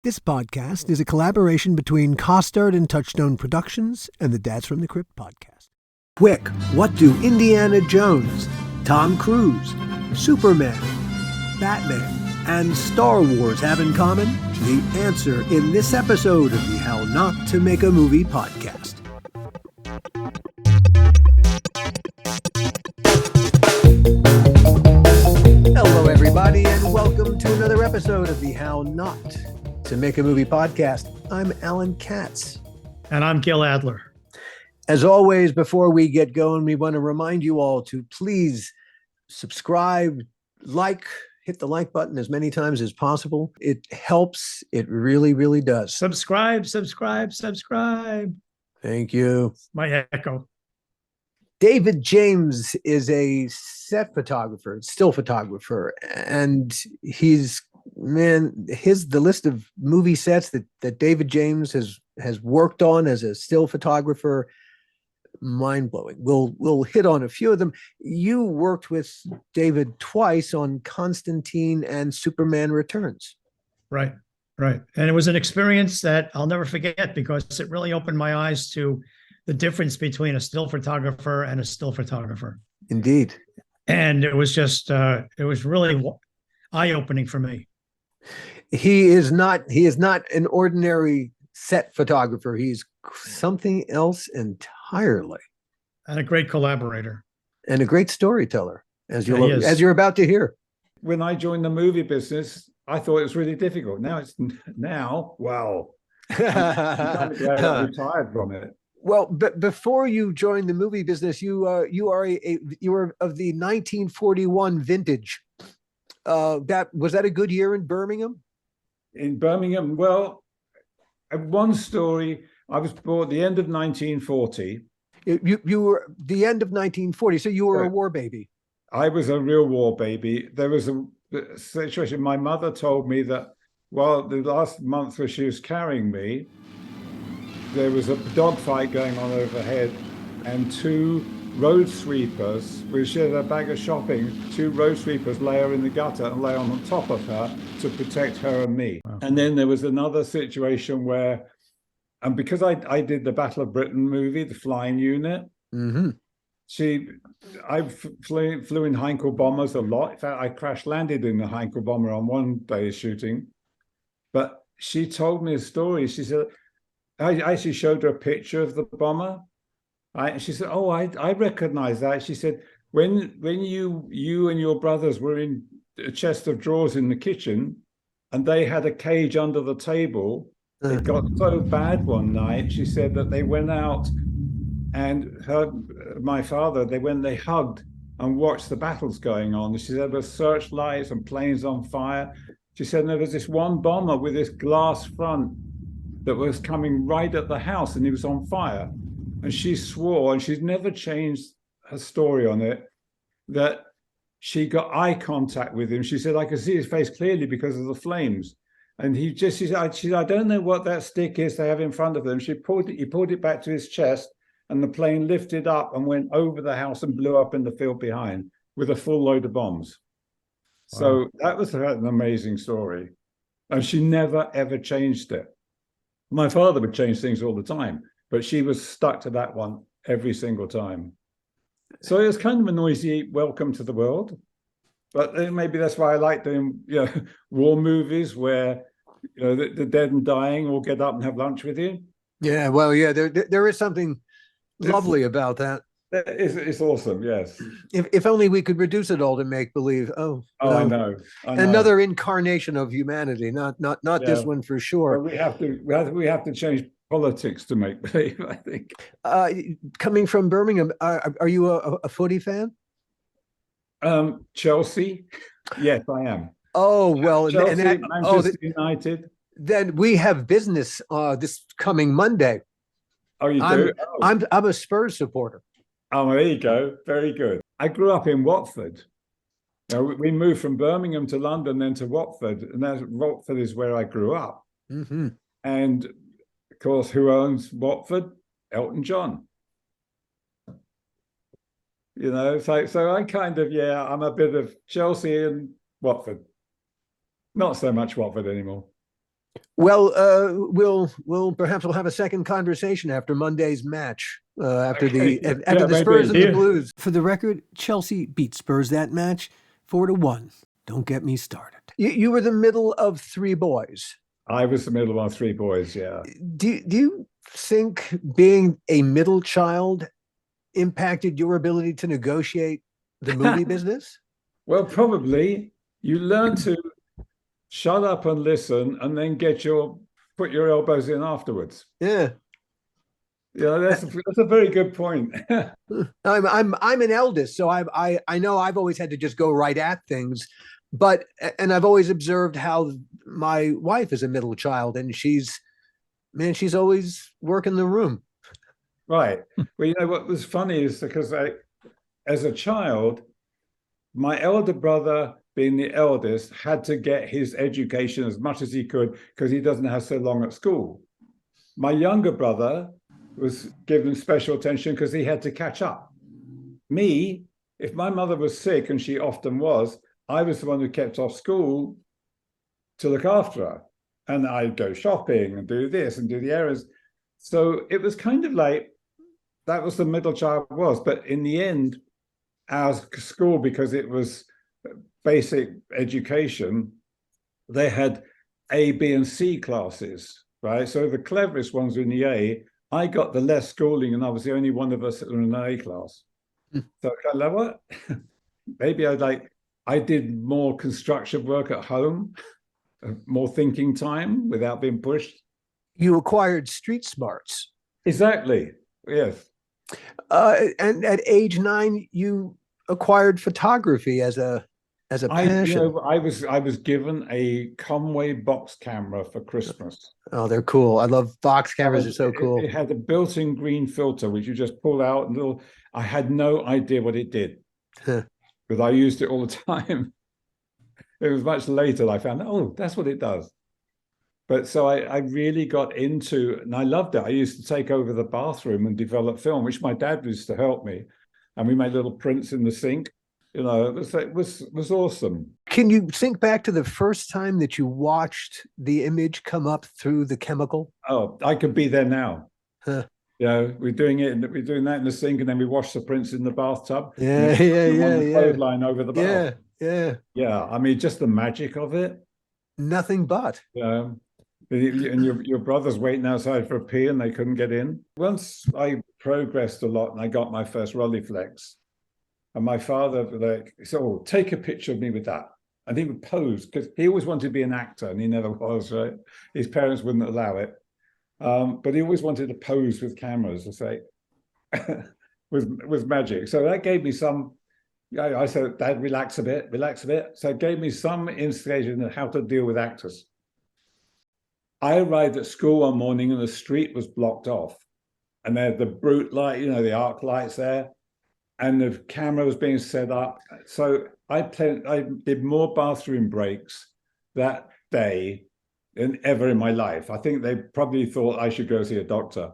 This podcast is a collaboration between Costard and Touchstone Productions and the Dads from the Crypt podcast. Quick, what do Indiana Jones, Tom Cruise, Superman, Batman, and Star Wars have in common? The answer in this episode of the How Not to Make a Movie podcast. Hello, everybody, and welcome to another episode of the How Not to Make a Movie podcast. I'm Alan Katz. And I'm Gil Adler. As always, before we get going, we want to remind you all to please subscribe, hit the like button as many times as possible. It helps. It really, really does. Subscribe. Thank you. My echo. David James is a set photographer, still photographer, and the list of movie sets that David James has worked on as a still photographer, mind-blowing. We'll hit on a few of them. You worked with David twice on Constantine and Superman Returns. Right. And it was an experience that I'll never forget because it really opened my eyes to the difference between a still photographer and a still photographer. Indeed. And it was just, it was really eye-opening for me. He is not an ordinary set photographer. He's something else entirely. And a great collaborator. And a great storyteller, as you're about to hear. When I joined the movie business, I thought it was really difficult. Wow. I'm retired from it. Well, but before you joined the movie business, you were of the 1941 vintage. Was that a good year in Birmingham? In Birmingham, well, one story. I was born at the end of 1940. You were the end of 1940, so you were a war baby. I was a real war baby. There was a situation. My mother told me that while the last month where she was carrying me, there was a dogfight going on overhead, and two road sweepers, we shared a bag of shopping, two road sweepers lay her in the gutter and lay on top of her to protect her and me. Wow. And then there was another situation where, and because I did the Battle of Britain movie, the flying unit, mm-hmm. I flew in Heinkel bombers a lot. In fact, I crash landed in the Heinkel bomber on one day's shooting. But she told me a story. She said, I actually showed her a picture of the bomber. She said, "Oh, I recognize that." She said, "When you and your brothers were in a chest of drawers in the kitchen, and they had a cage under the table, it got so bad one night." She said that they went out, and my father, they hugged and watched the battles going on. She said there were searchlights and planes on fire. She said there was this one bomber with this glass front that was coming right at the house, and he was on fire. And she swore, and she's never changed her story on it, that she got eye contact with him. She said, "I could see his face clearly because of the flames." And she said, "I don't know what that stick is they have in front of them." He pulled it back to his chest, and the plane lifted up and went over the house and blew up in the field behind with a full load of bombs. Wow. So that was an amazing story. And she never, ever changed it. My father would change things all the time, but she was stuck to that one every single time. So it was kind of a noisy welcome to the world. But maybe that's why I like doing war movies where the dead and dying all get up and have lunch with you. Yeah, well, yeah, there is something lovely about that. It's awesome, yes. If only we could reduce it all to make believe. I know. Another incarnation of humanity, not this one for sure. Well, we have to change politics to make believe, I think. Coming from Birmingham, are you a footy fan? Chelsea, yes, I am. Oh well, Chelsea, Manchester United. Then we have business this coming Monday. Oh, you do? I'm a Spurs supporter. Oh, there you go. Very good. I grew up in Watford. We moved from Birmingham to London, then to Watford, and Watford is where I grew up. Mm-hmm. And of course, who owns Watford? Elton John. So I kind of, I'm a bit of Chelsea and Watford. Not so much Watford anymore. Well, we'll perhaps we'll have a second conversation after Monday's match. After Okay, after yeah, the Spurs maybe. and the Blues. For the record, Chelsea beat Spurs that match 4-1. Don't get me started. You were the middle of three boys. I was the middle of our three boys, yeah. Do you think being a middle child impacted your ability to negotiate the movie business? Well, probably you learn to shut up and listen and then put your elbows in afterwards. Yeah. Yeah, that's a very good point. I'm an eldest, so I know I've always had to just go right at things, and I've always observed how my wife is a middle child, and she's always working the room. Right. Well, you know what was funny is because as a child, my elder brother, being the eldest, had to get his education as much as he could because he doesn't have so long at school. My younger brother was given special attention because he had to catch up. Me, if my mother was sick, and she often was, I was the one who kept off school to look after her. And I'd go shopping and do this and do the errands. So it was kind of like, that was the middle child was. But in the end, our school, because it was basic education, they had A, B, and C classes, right? So the cleverest ones were in the A. I got the less schooling, and I was the only one of us that were in an A class. So kind of like, what? Maybe I did more construction work at home, more thinking time without being pushed. You acquired street smarts. Exactly. Yes. And at age 9, you acquired photography as a passion. I was given a Conway box camera for Christmas. Oh, they're cool. I love box cameras. Are so cool. It had a built-in green filter, which you just pull out and I had no idea what it did. Because I used it all the time. It was much later that I found, oh, that's what it does. But so I really got into, and I loved it. I used to take over the bathroom and develop film, which my dad used to help me. And we made little prints in the sink. You know, it was awesome. Can you think back to the first time that you watched the image come up through the chemical? Oh, I could be there now. You know, we're doing that in the sink, and then we wash the prints in the bathtub. Yeah. Clothesline over the bath. Yeah. I mean, just the magic of it. Nothing but. Yeah. And your brother's waiting outside for a pee, and they couldn't get in. Once I progressed a lot, and I got my first Rolleiflex, and my father said, "Oh, take a picture of me with that." And he would pose because he always wanted to be an actor, and he never was. Right? His parents wouldn't allow it. But he always wanted to pose with cameras and say, was magic. So that gave me some, I said, Dad, relax a bit. So it gave me some inspiration on how to deal with actors. I arrived at school one morning and the street was blocked off. And they had the brute light, you know, the arc lights there. And the camera was being set up. So I did more bathroom breaks that day than ever in my life. I think they probably thought I should go see a doctor.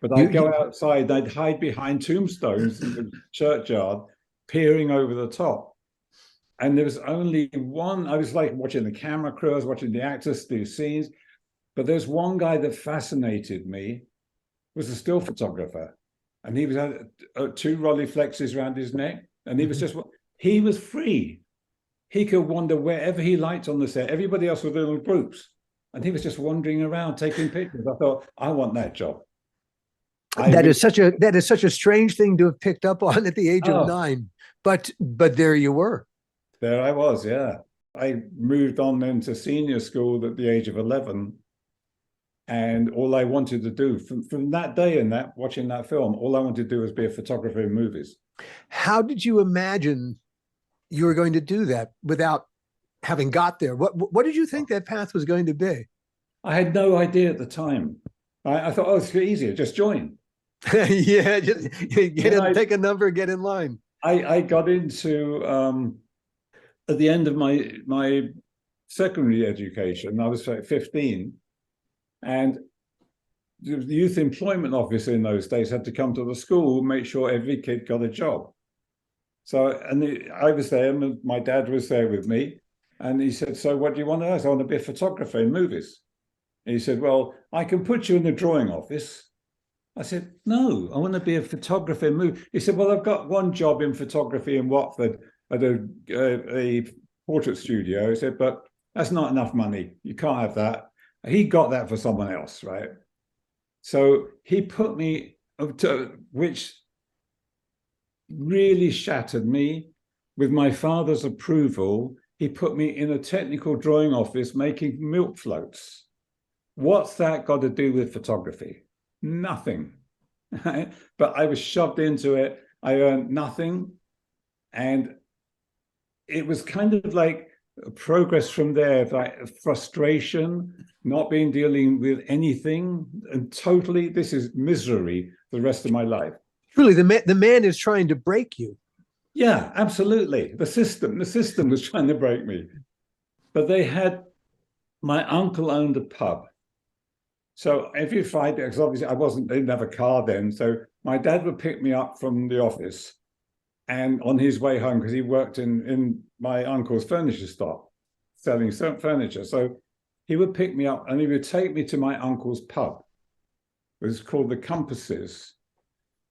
But I'd go outside, I'd hide behind tombstones in the churchyard, peering over the top. And there was only one, I was like watching the camera crew, I was watching the actors do scenes. But there's one guy that fascinated me, was a still photographer. And he was had 2 Rolleiflexes around his neck. And he was free. He could wander wherever he liked on the set. Everybody else was doing groups. And he was just wandering around taking pictures. I thought, I want that job. That is such a strange thing to have picked up on at the age of 9. But there you were. There I was, yeah. I moved on then to senior school at the age of 11. And all I wanted to do from that day and watching that film, all I wanted to do was be a photographer in movies. How did you imagine you were going to do that without having got there? What did you think that path was going to be? I had no idea at the time. I thought, oh, it's easier, just join. Yeah, just take a number, get in line. I got into at the end of my secondary education, I was 15, and the youth employment officer in those days had to come to the school, make sure every kid got a job. So, I was there, and my dad was there with me, and he said, "So what do you want to do?" I said, "I want to be a photographer in movies." And he said, well, I can put you in the drawing office. I said, no, I want to be a photographer and move. He said, well, I've got one job in photography in Watford at a portrait studio. He said, but that's not enough money. You can't have that. He got that for someone else, right? So he put me, which really shattered me. With my father's approval, he put me in a technical drawing office making milk floats. What's that got to do with photography? Nothing. But I was shoved into it. I earned nothing. And it was kind of like progress from there, like frustration, not being dealing with anything. And totally, this is misery for the rest of my life. Truly, the man is trying to break you. Yeah, absolutely. The system was trying to break me. But my uncle owned a pub. So every Friday, because obviously they didn't have a car then. So my dad would pick me up from the office and on his way home, because he worked in my uncle's furniture store, selling furniture. So he would pick me up and he would take me to my uncle's pub. It was called the Compasses.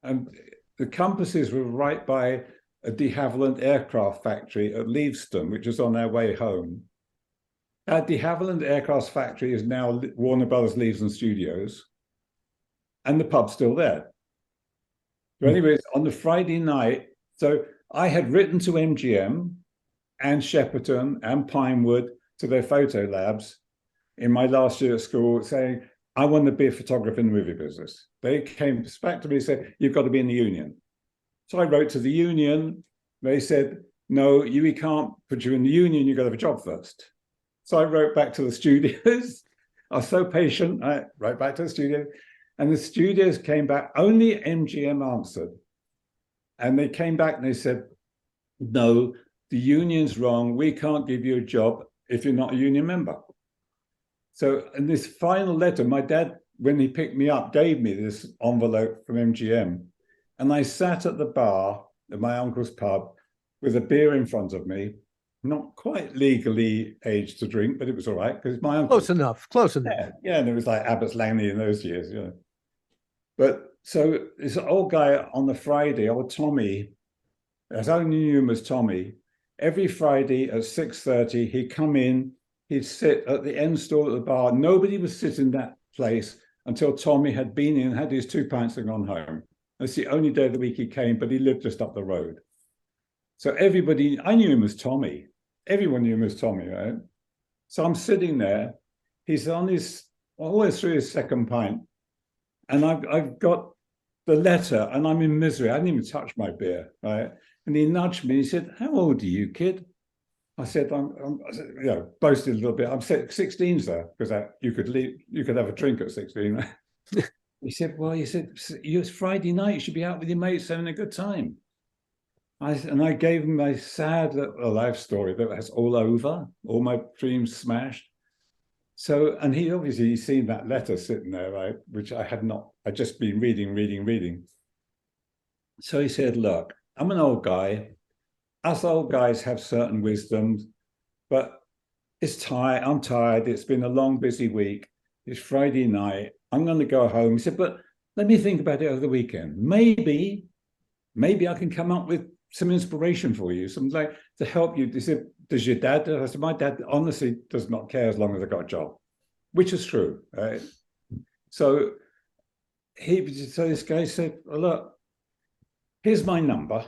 And the Compasses were right by a de Havilland aircraft factory at Leavesden, which was on our way home. That de Havilland aircraft factory is now Warner Brothers Leavesden Studios, and the pub's still there. But anyways, on the Friday night, so I had written to MGM and Shepperton and Pinewood to their photo labs in my last year at school saying, I want to be a photographer in the movie business. They came back to me and said, you've got to be in the union. So I wrote to the union. They said, no, we can't put you in the union. You've got to have a job first. So I wrote back to the studios. I was so patient. I wrote back to the studio. And the studios came back. Only MGM answered. And they came back and they said, no, the union's wrong. We can't give you a job if you're not a union member. So in this final letter, my dad, when he picked me up, gave me this envelope from MGM. And I sat at the bar at my uncle's pub with a beer in front of me, not quite legally aged to drink, but it was all right because my uncle. Close enough. Yeah, and it was like Abbott's Langley in those years, But so this old guy on the Friday, old Tommy, as I only knew him as Tommy, every Friday at 6:30, he'd come in, he'd sit at the end stall at the bar. Nobody would sit in that place until Tommy had been in, had his 2 pints and gone home. That's the only day of the week he came, but he lived just up the road. So everybody, I knew him as Tommy. Everyone knew him as Tommy, right? So I'm sitting there. He's on always through his second pint. And I've got the letter and I'm in misery. I didn't even touch my beer, right? And he nudged me. He said, how old are you, kid? I said, I'm boasted a little bit. I'm 16, sir, because you could have a drink at 16. He said, it's Friday night. You should be out with your mates having a good time. I gave him my sad life story that was all over, all my dreams smashed. So, and he obviously seen that letter sitting there, right, which I had not, I'd just been reading. So he said, look, I'm an old guy. Us old guys have certain wisdoms, but I'm tired. It's been a long, busy week. It's Friday night. I'm going to go home. He said, but let me think about it over the weekend. Maybe I can come up with some inspiration for you, something like to help you. He said, does your dad? I said, my dad honestly does not care as long as I got a job, which is true, right? So this guy said, well, look, here's my number.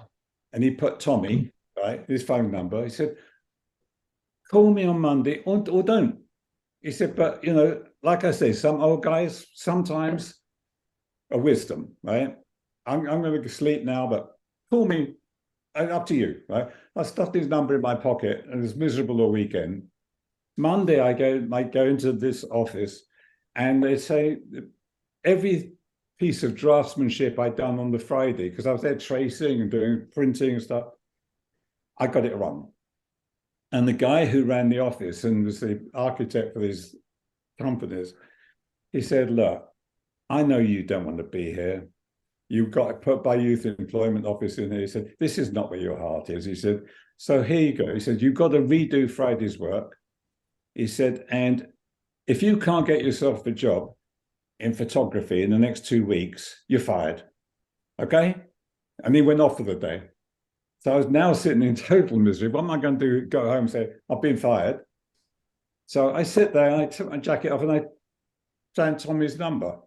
And he put Tommy, right, his phone number. He said, call me on Monday or don't. He said, but, like I say, some old guys sometimes are wisdom, right? I'm going to sleep now, but call me. Up to you, right? I stuffed his number in my pocket and it was miserable all weekend. Monday, I might go into this office and they say every piece of draftsmanship I'd done on the Friday, because I was there tracing and doing printing and stuff, I got it wrong. And the guy who ran the office and was the architect for these companies, he said, look, I know you don't want to be here. You got put by Youth Employment Office in here. He said, this is not where your heart is. He said, so here you go. He said, you've got to redo Friday's work. He said, and if you can't get yourself a job in photography in the next 2 weeks, you're fired. Okay? And he went off for the day. So I was now sitting in total misery. What am I going to do? Go home and say, I've been fired. So I sit there and I took my jacket off and I found Tommy's number.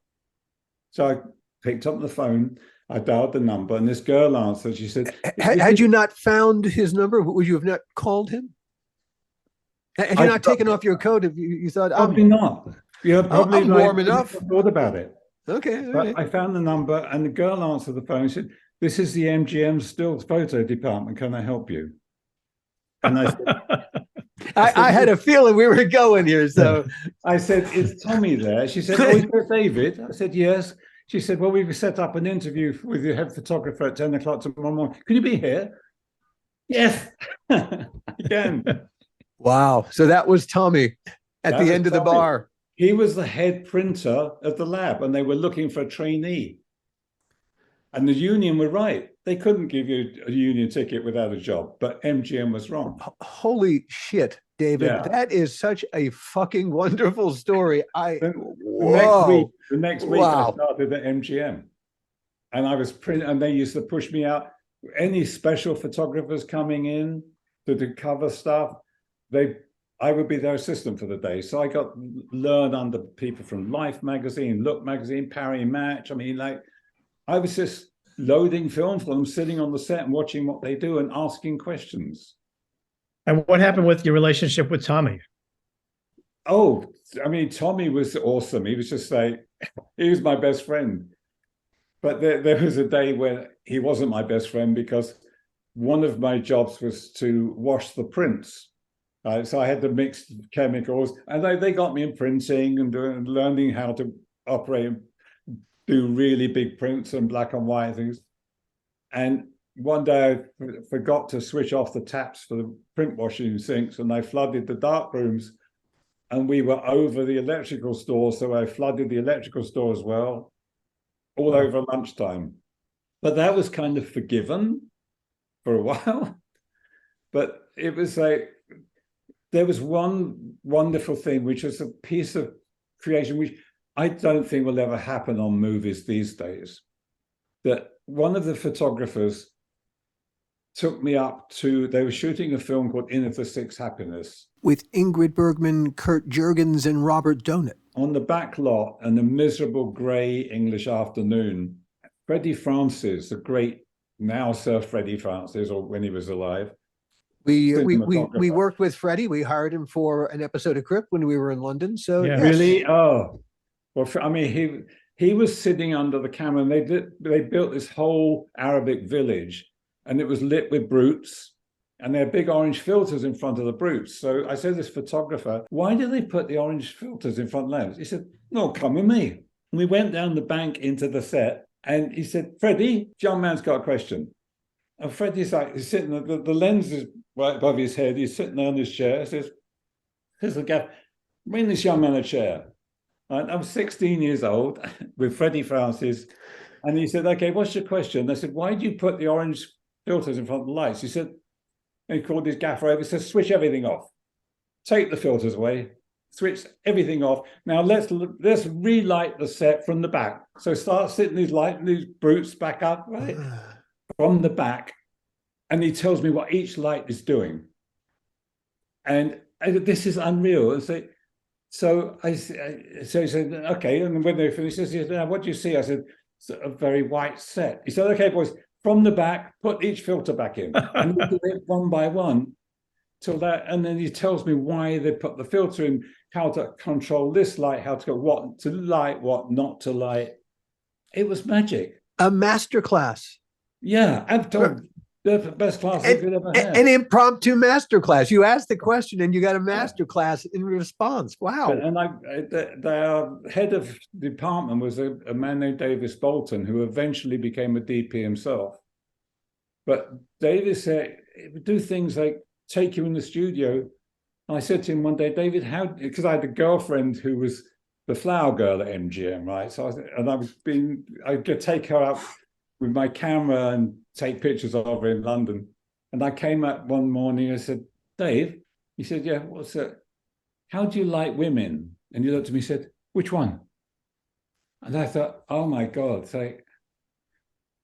So I picked up the phone, I dialed the number, and this girl answered. She said, Had you not found his number, would you have not called him? Had you not taken off your coat if you thought, probably not. Yeah, probably I'm warm enough. Thought about it. Okay. But right. I found the number and the girl answered the phone. She said, this is the MGM still photo department. Can I help you? And I said, I had a feeling we were going here. So I said, is Tommy there? She said, oh, is that David? I said, yes. She said, well, we've set up an interview with your head photographer at 10 o'clock tomorrow morning. Can you be here? Yes. Again. Wow. So that was Tommy at the end of the bar. He was the head printer at the lab, and they were looking for a trainee. And the union were right. They couldn't give you a union ticket without a job, but MGM was wrong. Holy shit, David. Yeah. That is such a fucking wonderful story. The next week I started at MGM. And I was and they used to push me out. Any special photographers coming in to do cover stuff, I would be their assistant for the day. So I got learned under people from Life magazine, Look magazine, Parry Match. I mean, like, I was just loading film for them, sitting on the set and watching what they do and asking questions. And what happened with your relationship with Tommy? Oh, I mean, Tommy was awesome. He was just like, he was my best friend. But there was a day where he wasn't my best friend because one of my jobs was to wash the prints. So I had to mix chemicals, and they got me in printing and learning how to operate, do really big prints and black and white things. And one day I forgot to switch off the taps for the print washing sinks, and I flooded the dark rooms, and we were over the electrical store. So I flooded the electrical store as well, all over lunchtime. But that was kind of forgiven for a while. But it was like, there was one wonderful thing, which was a piece of creation, which I don't think will ever happen on movies these days. That one of the photographers took me up to, they were shooting a film called In of the Six Happiness. With Ingrid Bergman, Kurt Jurgens, and Robert Donat. On the back lot, in a miserable grey English afternoon, Freddie Francis, the great, now Sir Freddie Francis, or when he was alive. We worked with Freddie. We hired him for an episode of Crip when we were in London. So yeah. Yes. Really? Oh, well, I mean, he was sitting under the camera, and they built this whole Arabic village, and it was lit with brutes, and they had big orange filters in front of the brutes. So I said to this photographer, why do they put the orange filters in front of lamps? He said, no, come with me. And we went down the bank into the set, and he said, Freddie, John Mann's got a question. And Freddie's like, he's sitting, the lens is right above his head. He's sitting there on his chair. He says, here's the gaff, bring this young man a chair. And I'm 16 years old with Freddie Francis. And he said, okay, what's your question? I said, why do you put the orange filters in front of the lights? He said, and he called his gaffer over, he said, switch everything off. Take the filters away, switch everything off. Now let's relight the set from the back. So start sitting these brutes back up, right? From the back, and he tells me what each light is doing, and this is unreal. And so he said, okay, and when they finished, he said, now what do you see? I said, it's a very white set. He said, okay, boys, from the back, put each filter back in, and we do it one by one till that, and then he tells me why they put the filter in, how to control this light, how to go, what to light, what not to light. It was magic. A masterclass. Yeah, I've told the best class you could ever have. An impromptu masterclass. You asked the question and you got a masterclass in response. Wow. And the head of department was a man named Davis Bolton, who eventually became a DP himself. But Davis said, he would do things like take you in the studio. And I said to him one day, David, how, because I had a girlfriend who was the flower girl at MGM, right? So I could take her out with my camera and take pictures of her in London. And I came up one morning, I said, Dave, he said, yeah, what's it? How do you like women? And he looked at me and said, which one? And I thought, oh my God. So,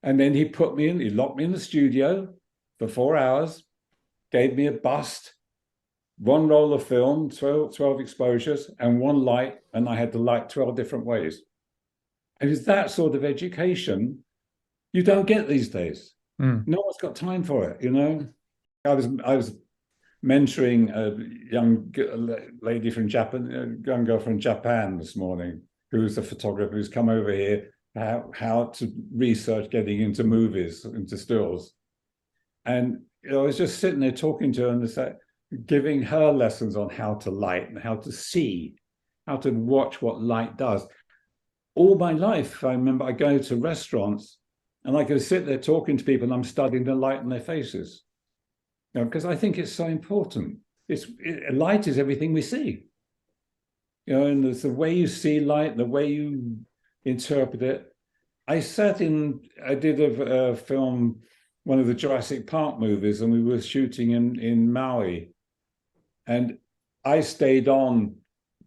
and then he locked me in the studio for 4 hours, gave me a bust, one roll of film, 12 exposures, and one light, and I had to light 12 different ways. It was that sort of education you don't get these days. No one's got time for it, you know? I was mentoring a young lady from Japan, a young girl from Japan this morning, who's a photographer who's come over here, how to research getting into movies, into stills. And I was just sitting there talking to her and giving her lessons on how to light and how to see, how to watch what light does. All my life, I remember I go to restaurants and I could sit there talking to people and I'm studying the light in their faces. You know, because I think it's so important. Light is everything we see. You know, and it's the way you see light, the way you interpret it. I did a film, one of the Jurassic Park movies, and we were shooting in Maui. And I stayed on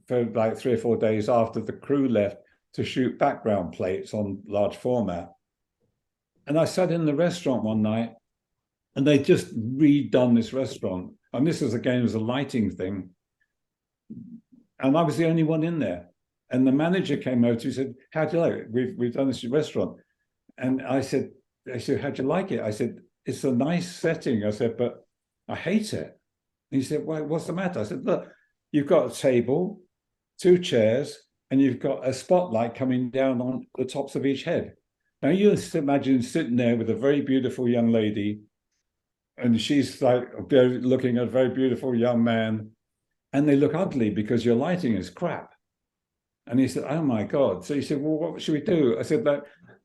for like 3 or 4 days after the crew left to shoot background plates on large format. And I sat in the restaurant one night and they just redone this restaurant. And this was, again, was a lighting thing. And I was the only one in there. And the manager came over to me and said, how do you like it? We've done this restaurant. And I said, how'd you like it? I said, it's a nice setting. I said, but I hate it. And he said, well, what's the matter? I said, look, you've got a table, 2 chairs, and you've got a spotlight coming down on the tops of each head. Now you just imagine sitting there with a very beautiful young lady, and she's like looking at a very beautiful young man, and they look ugly because your lighting is crap. And he said, oh my God. So he said, well, what should we do? I said, that,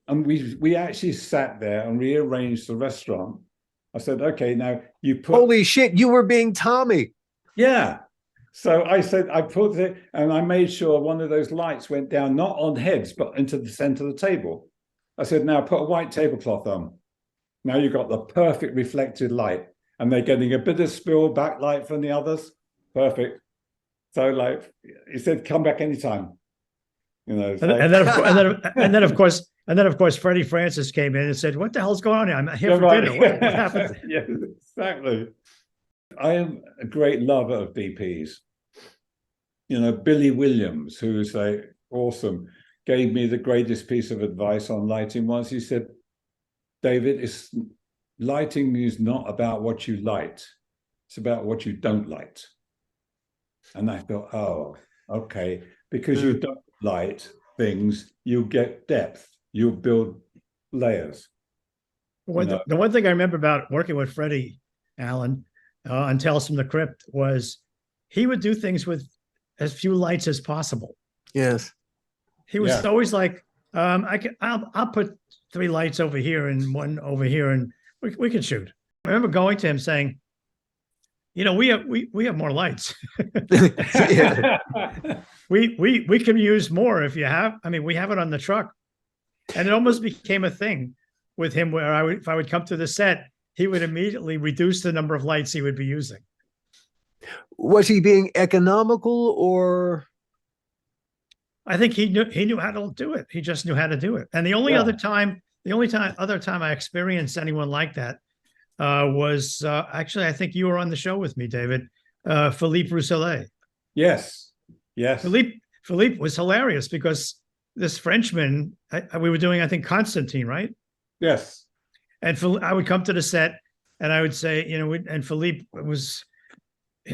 and we actually sat there and rearranged the restaurant. I said, okay, now you put... Holy shit, you were being Tommy. Yeah. So I said, I put it, and I made sure one of those lights went down, not on heads, but into the center of the table. I said, now put a white tablecloth on. Now you've got the perfect reflected light, and they're getting a bit of spill backlight from the others. Perfect. So like he said, come back anytime. You know, and then of course Freddie Francis came in and said, what the hell's going on here? I'm here for dinner. What happened? Yeah, exactly. I am a great lover of DPs. You know, Billy Williams, who's awesome, gave me the greatest piece of advice on lighting once. He said, David, lighting is not about what you light. It's about what you don't light. And I thought, oh, okay, because you don't light things, you get depth, you build layers. The one thing I remember about working with Freddie Allen on Tales from the Crypt was he would do things with as few lights as possible. Yes. He was always like, I'll put 3 lights over here and 1 over here, and we can shoot. I remember going to him saying, you know, we have more lights. we can use more if you have. I mean, we have it on the truck. And it almost became a thing with him where if I would come to the set, he would immediately reduce the number of lights he would be using. Was he being economical, or? I think he knew how to do it. He just knew how to do it. And the other time I experienced anyone like that was actually, I think you were on the show with me, David, Philippe Rousselet. Yes. Philippe was hilarious because this Frenchman, we were doing, I think, Constantine, right? Yes. And I would come to the set and I would say, you know, and Philippe was,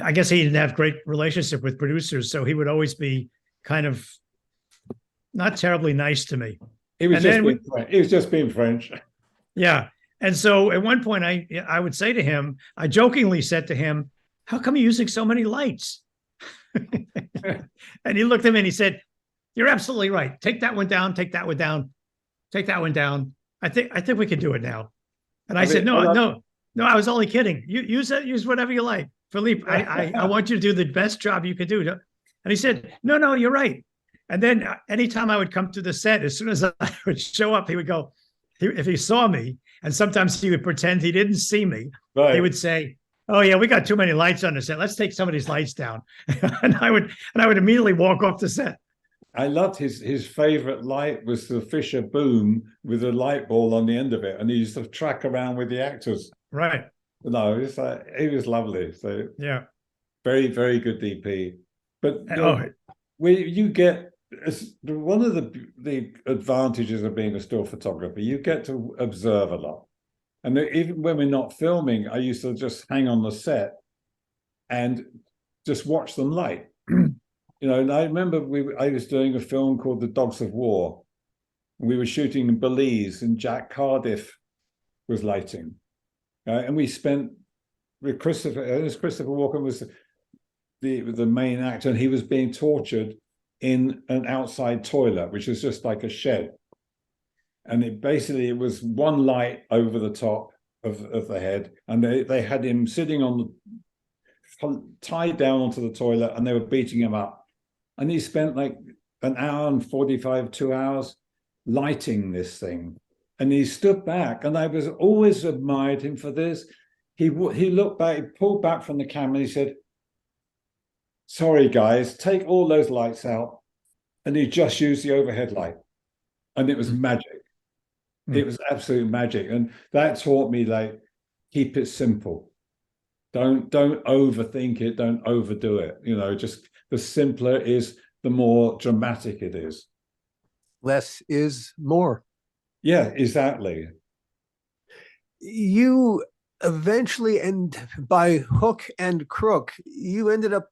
I guess he didn't have great relationship with producers, so he would always be kind of not terribly nice to me. He was just being French. Yeah. And so at one point I would say to him, I jokingly said to him, how come you're using so many lights? And he looked at me and he said, you're absolutely right. Take that one down, take that one down, take that one down. I think we can do it now. And I said, no, I was only kidding. You use whatever you like. Philippe, I want you to do the best job you can do. And he said, no, you're right. And then anytime I would come to the set, as soon as I would show up, he would go, if he saw me, and sometimes he would pretend he didn't see me, right. He would say, oh yeah, we got too many lights on the set. Let's take some of these lights down. and I would immediately walk off the set. I loved his favorite light was the Fisher boom with a light ball on the end of it, and he used to track around with the actors. Right. No, it's like, it was lovely. So yeah, very, very good DP. But you get one of the advantages of being a still photographer. You get to observe a lot, and even when we're not filming, I used to just hang on the set and just watch them light. You know, and I remember I was doing a film called The Dogs of War. We were shooting in Belize, and Jack Cardiff was lighting. And we spent with Christopher Walken was the main actor, and he was being tortured in an outside toilet, which is just like a shed. And it was one light over the top of the head, and they had him sitting tied down onto the toilet, and they were beating him up. And he spent like an hour and 45, 2 hours lighting this thing. And he stood back, and I was always admired him for this. He looked back, he pulled back from the camera, and he said, sorry, guys, take all those lights out. And he just used the overhead light. And it was magic. It was absolute magic. And that taught me, like, keep it simple. Don't overthink it. Don't overdo it. You know, just the simpler it is, the more dramatic it is. Less is more. Yeah, exactly. You eventually, and by hook and crook, you ended up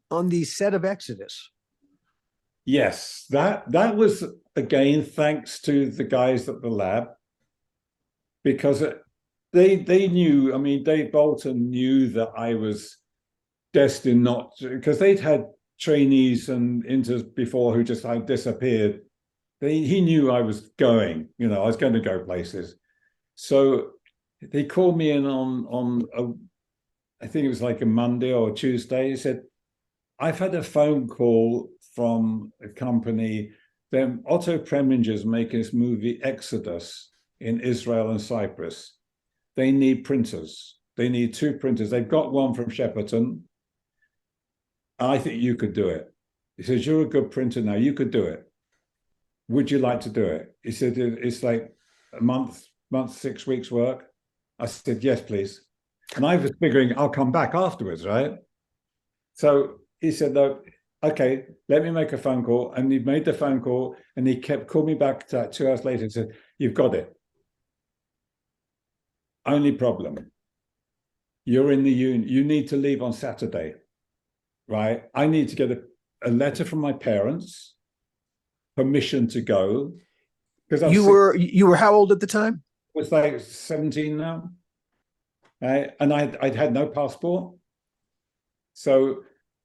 on the set of Exodus. Yes, that was, again, thanks to the guys at the lab, because they knew, I mean, Dave Bolton knew that I was destined not to, because they'd had trainees and interns before who just like disappeared. He knew I was going, you know, I was going to go places. So they called me in I think it was like a Monday or a Tuesday. He said, I've had a phone call from a company. Then Otto Preminger's making this movie Exodus in Israel and Cyprus. They need printers. They need 2 printers. They've got one from Shepperton. I think you could do it. He says, you're a good printer now. You could do it. Would you like to do it? He said, it's like a month, 6 weeks work. I said, yes, please. And I was figuring I'll come back afterwards, right? So he said, no, okay, let me make a phone call. And he made the phone call, and he called me back 2 hours later and said, you've got it. Only problem, you're in the union. You need to leave on Saturday, right? I need to get a letter from my parents, permission to go. Because you were how old at the time? I was like 17 now, right? And I'd had no passport. So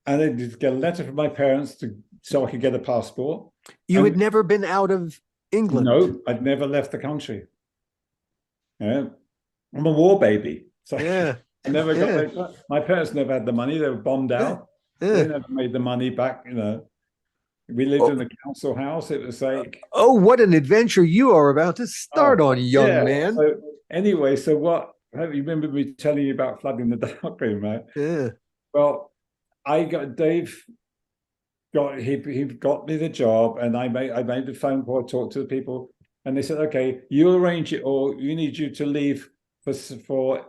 I needed to get a letter from my parents so I could get a passport. You had never been out of England? No, I'd never left the country. Yeah. I'm a war baby. So yeah. I never got my parents never had the money. They were bombed out. They never made the money back, you know. We lived in a council house. It was like, oh, what an adventure you are about to start on, young man. So anyway, so what, you remember me telling you about flooding the darkroom, right? Yeah. Well, Dave he got me the job, and I made the phone call, talked to the people, and they said, okay, you arrange it, or you need you to leave for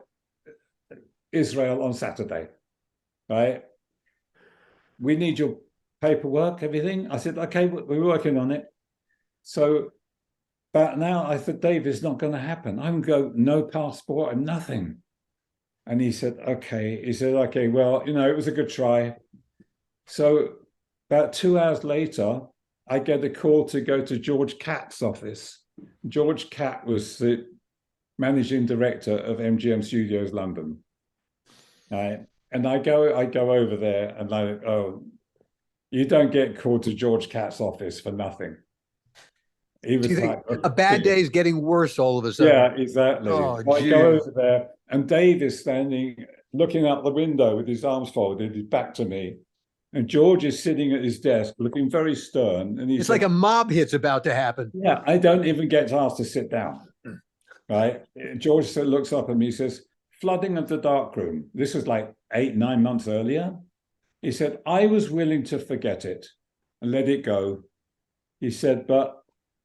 Israel on Saturday, right? We need your paperwork, everything. I said, okay, we're working on it. So, but now I said, Dave, it's not going to happen. I'm going, no passport and nothing. And he said, okay. He said, okay, well, you know, it was a good try. So about 2 hours later, I get a call to go to George Catt's office. George Catt was the managing director of MGM Studios London. Right? And I go over there, and you don't get called to George Catt's office for nothing. He was like, a bad day is getting worse all of a sudden. Yeah, exactly. Oh, I go over there, and Dave is standing, looking out the window with his arms folded, his back to me. And George is sitting at his desk, looking very stern. And it's like a mob hit's about to happen. Yeah, I don't even get asked to sit down. Right? George looks up at me and says, flooding of the darkroom. This was like 8-9 months earlier. He said, I was willing to forget it and let it go. He said, but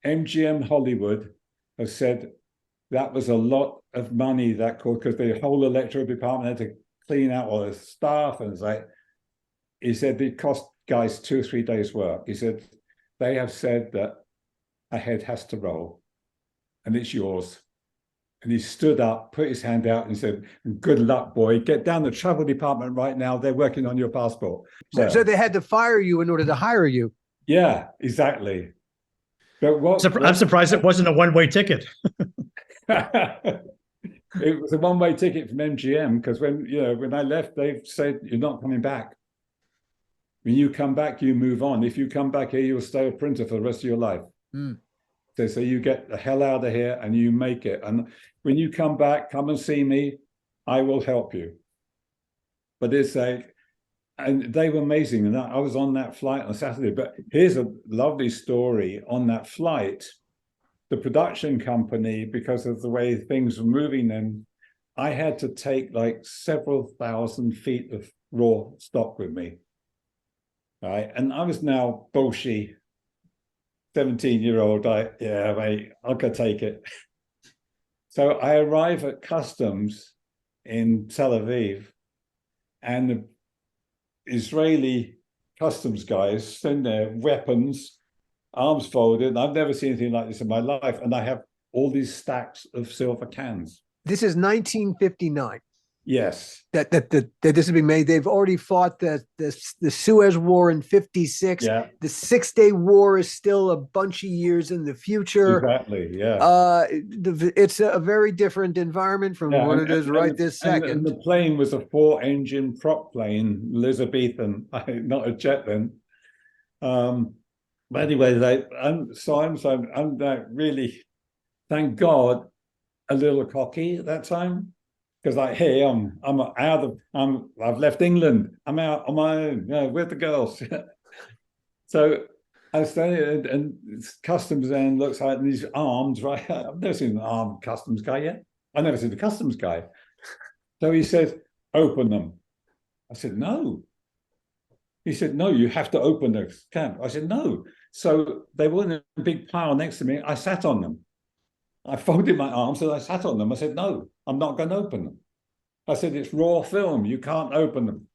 MGM Hollywood has said that was a lot of money that cost, because the whole electrical department had to clean out all the staff. And it's like, he said, it cost guys 2 or 3 days' work. He said, they have said that a head has to roll and it's yours. And he stood up, put his hand out and said, good luck, boy. Get down the travel department right now. They're working on your passport. So they had to fire you in order to hire you. Yeah, exactly. But I'm surprised it wasn't a one-way ticket. It was a one-way ticket from MGM, because when I left, they said, you're not coming back. When you come back, you move on. If you come back here, you'll stay a printer for the rest of your life. Mm. So you get the hell out of here and you make it. And when you come back, come and see me. I will help you. But it's like, and they were amazing. And I was on that flight on Saturday. But here's a lovely story. On that flight, the production company, because of the way things were moving then, I had to take like several thousand feet of raw stock with me. Right. And I was now Bolshy, 17-year-old. Mate, I could take it. So I arrive at customs in Tel Aviv, and the Israeli customs guys send their weapons, arms folded. And I've never seen anything like this in my life. And I have all these stacks of silver cans. This is 1959. Yes. That this is being made. They've already fought the Suez War in 56. Yeah. The 6-Day War is still a bunch of years in the future. Exactly. Yeah. It's a very different environment from what it is right this second. And the plane was a 4-engine prop plane, Elizabethan, not a jet then. But anyway, I'm really, thank God, a little cocky at that time. Because like, hey, I've left England. I'm out on my own. With the girls. So I was standing and customs then looks like these arms, right? I've never seen an armed customs guy yet. I've never seen the customs guy. So he says, open them. I said, no. He said, no, you have to open the can. I said, no. So they were in a big pile next to me. I sat on them. I folded my arms and I sat on them. I said, no, I'm not going to open them. I said, it's raw film. You can't open them.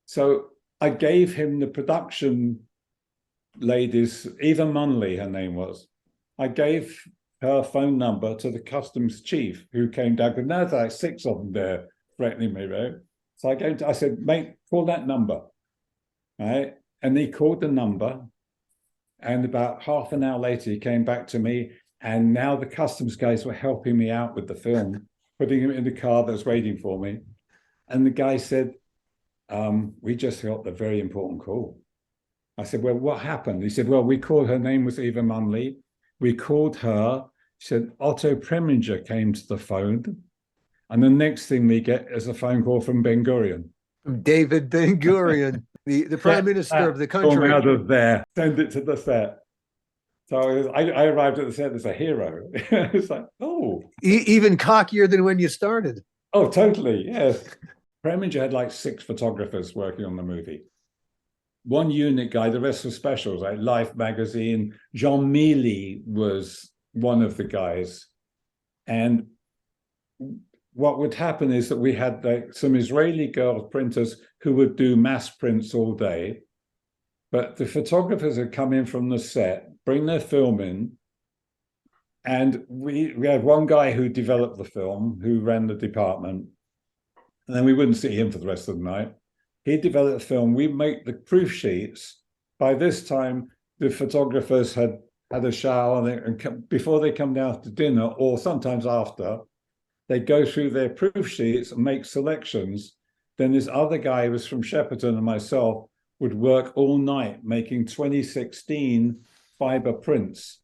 So I gave him the production ladies, Eva Munley, her name was. I gave her phone number to the customs chief who came down, because now there's like 6 of them there threatening me, right? So I said, mate, call that number, right? And he called the number. And about half an hour later, he came back to me. And now the customs guys were helping me out with the film, putting him in the car that was waiting for me. And the guy said, we just got a very important call. I said, well, what happened? He said, well, we called, her name was Eva Munley. We called her. He said, Otto Preminger came to the phone. And the next thing we get is a phone call from Ben Gurion. David Ben Gurion, the prime minister of the country. Out of there, send it to the set. So I arrived at the set as a hero. It's like, oh. Even cockier than when you started. Oh, totally, yes. Preminger had like 6 photographers working on the movie. 1 unit guy, the rest were specials, like Life magazine. Jean Mealy was one of the guys. And what would happen is that we had like some Israeli girl printers who would do mass prints all day. But the photographers would come in from the set, bring their film in, and we had one guy who developed the film, who ran the department, and then we wouldn't see him for the rest of the night. He developed the film. We make the proof sheets. By this time, the photographers had a shower, and before they come down to dinner, or sometimes after, they go through their proof sheets and make selections. Then this other guy who was from Shepperton and myself would work all night making 2016 fiber prints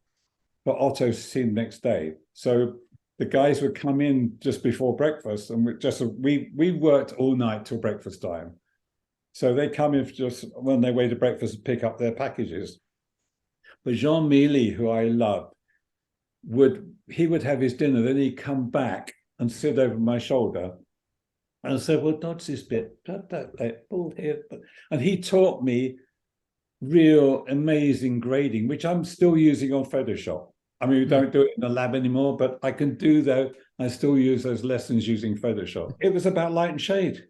for Otto to see the next day. So the guys would come in just before breakfast, and we worked all night till breakfast time. So they come in just when they way to breakfast and pick up their packages. But Jean Mealy, who I loved, would have his dinner, then he'd come back and sit over my shoulder And I said, well, dodge this bit, that bald head. And he taught me real amazing grading, which I'm still using on Photoshop. I mean, we don't do it in the lab anymore, but I can do that. I still use those lessons using Photoshop. It was about light and shade.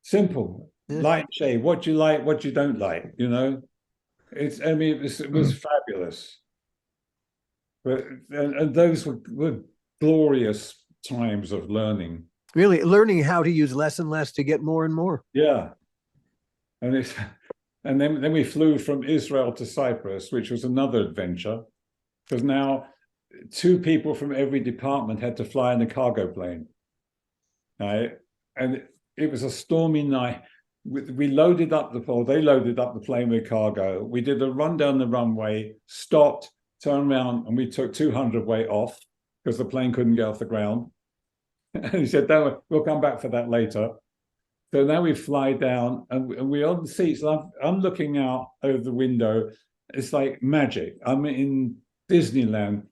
Simple. Light and shade. What you like, what you don't like, you know? I mean, it was fabulous. But and those were glorious times of learning. Really learning how to use less and less to get more and more. Yeah. And then we flew from Israel to Cyprus, which was another adventure, because now 2 people from every department had to fly in a cargo plane. Right? And it was a stormy night. We loaded up they loaded up the plane with cargo. We did a run down the runway, stopped, turned around, and we took 200 weight off because the plane couldn't get off the ground. And he said, don't worry, we'll come back for that later. So now we fly down and we're on the seats. I'm looking out over the window. It's like magic. I'm in Disneyland.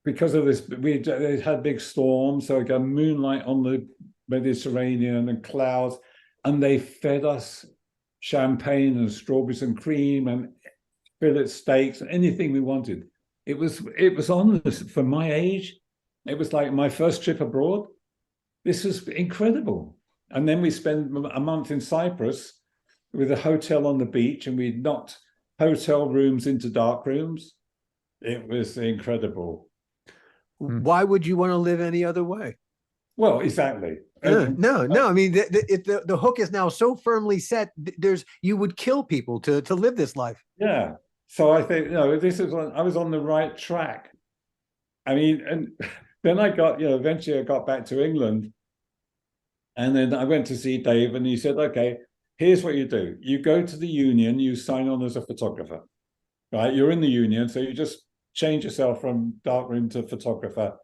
Because of this, they had big storms, so I got moonlight on the Mediterranean and clouds, and they fed us champagne and strawberries and cream and fillet steaks and anything we wanted. It was on this for my age. It was like my first trip abroad. This was incredible. And then we spent a month in Cyprus with a hotel on the beach, and we knocked hotel rooms into dark rooms. It was incredible. Why would you want to live any other way? Well, exactly. No. I mean, the hook is now so firmly set. You would kill people to live this life. Yeah. So I think, I was on the right track. I mean, and then I got, eventually I got back to England, and then I went to see Dave, and he said, okay, here's what you do. You go to the union, you sign on as a photographer, right? You're in the union, so you just change yourself from darkroom to photographer.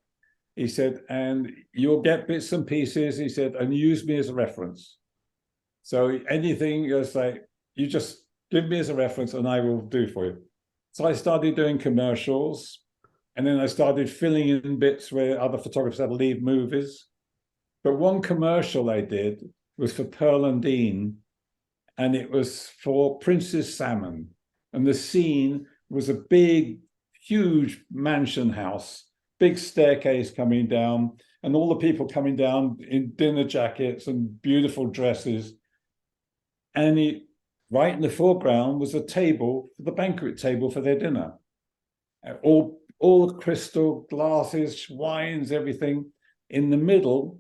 He said, and you'll get bits and pieces, he said, and use me as a reference. So anything you say, you just give me as a reference and I will do for you. So I started doing commercials, and then I started filling in bits where other photographers had to leave movies. But one commercial I did was for Pearl and Dean, and it was for Princess Salmon. And the scene was a big, huge mansion house, big staircase coming down, and all the people coming down in dinner jackets and beautiful dresses. And right in the foreground was a table, the banquet table for their dinner. All the crystal glasses, wines, everything. In the middle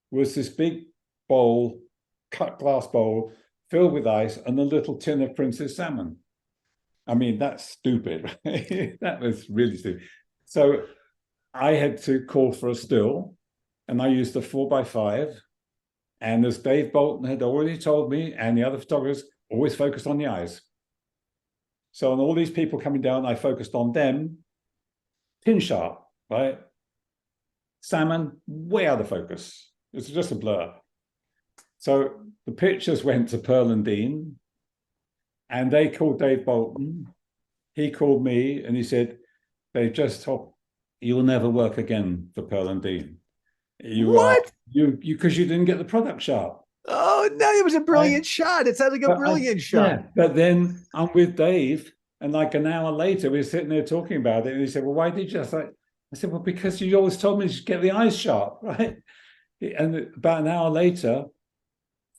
was this big bowl, cut glass bowl, filled with ice, and a little tin of Princess Salmon. I mean, that's stupid, right? That was really stupid. So I had to call for a still, and I used a 4x5. And as Dave Bolton had already told me, and the other photographers, always focused on the eyes. So on all these people coming down, I focused on them, pin sharp, right? Salmon, way out of focus. It's just a blur. So the pictures went to Pearl and Dean, and they called Dave Bolton. He called me, and he said, they just told, you'll never work again for Pearl and Dean. Because you didn't get the product sharp. Oh, no, it was a brilliant shot. It sounded like a brilliant shot. Yeah, but then I'm with Dave, and like an hour later, we were sitting there talking about it, and he said, well, why did you? I said, well, because you always told me to get the eyes sharp, right? And about an hour later,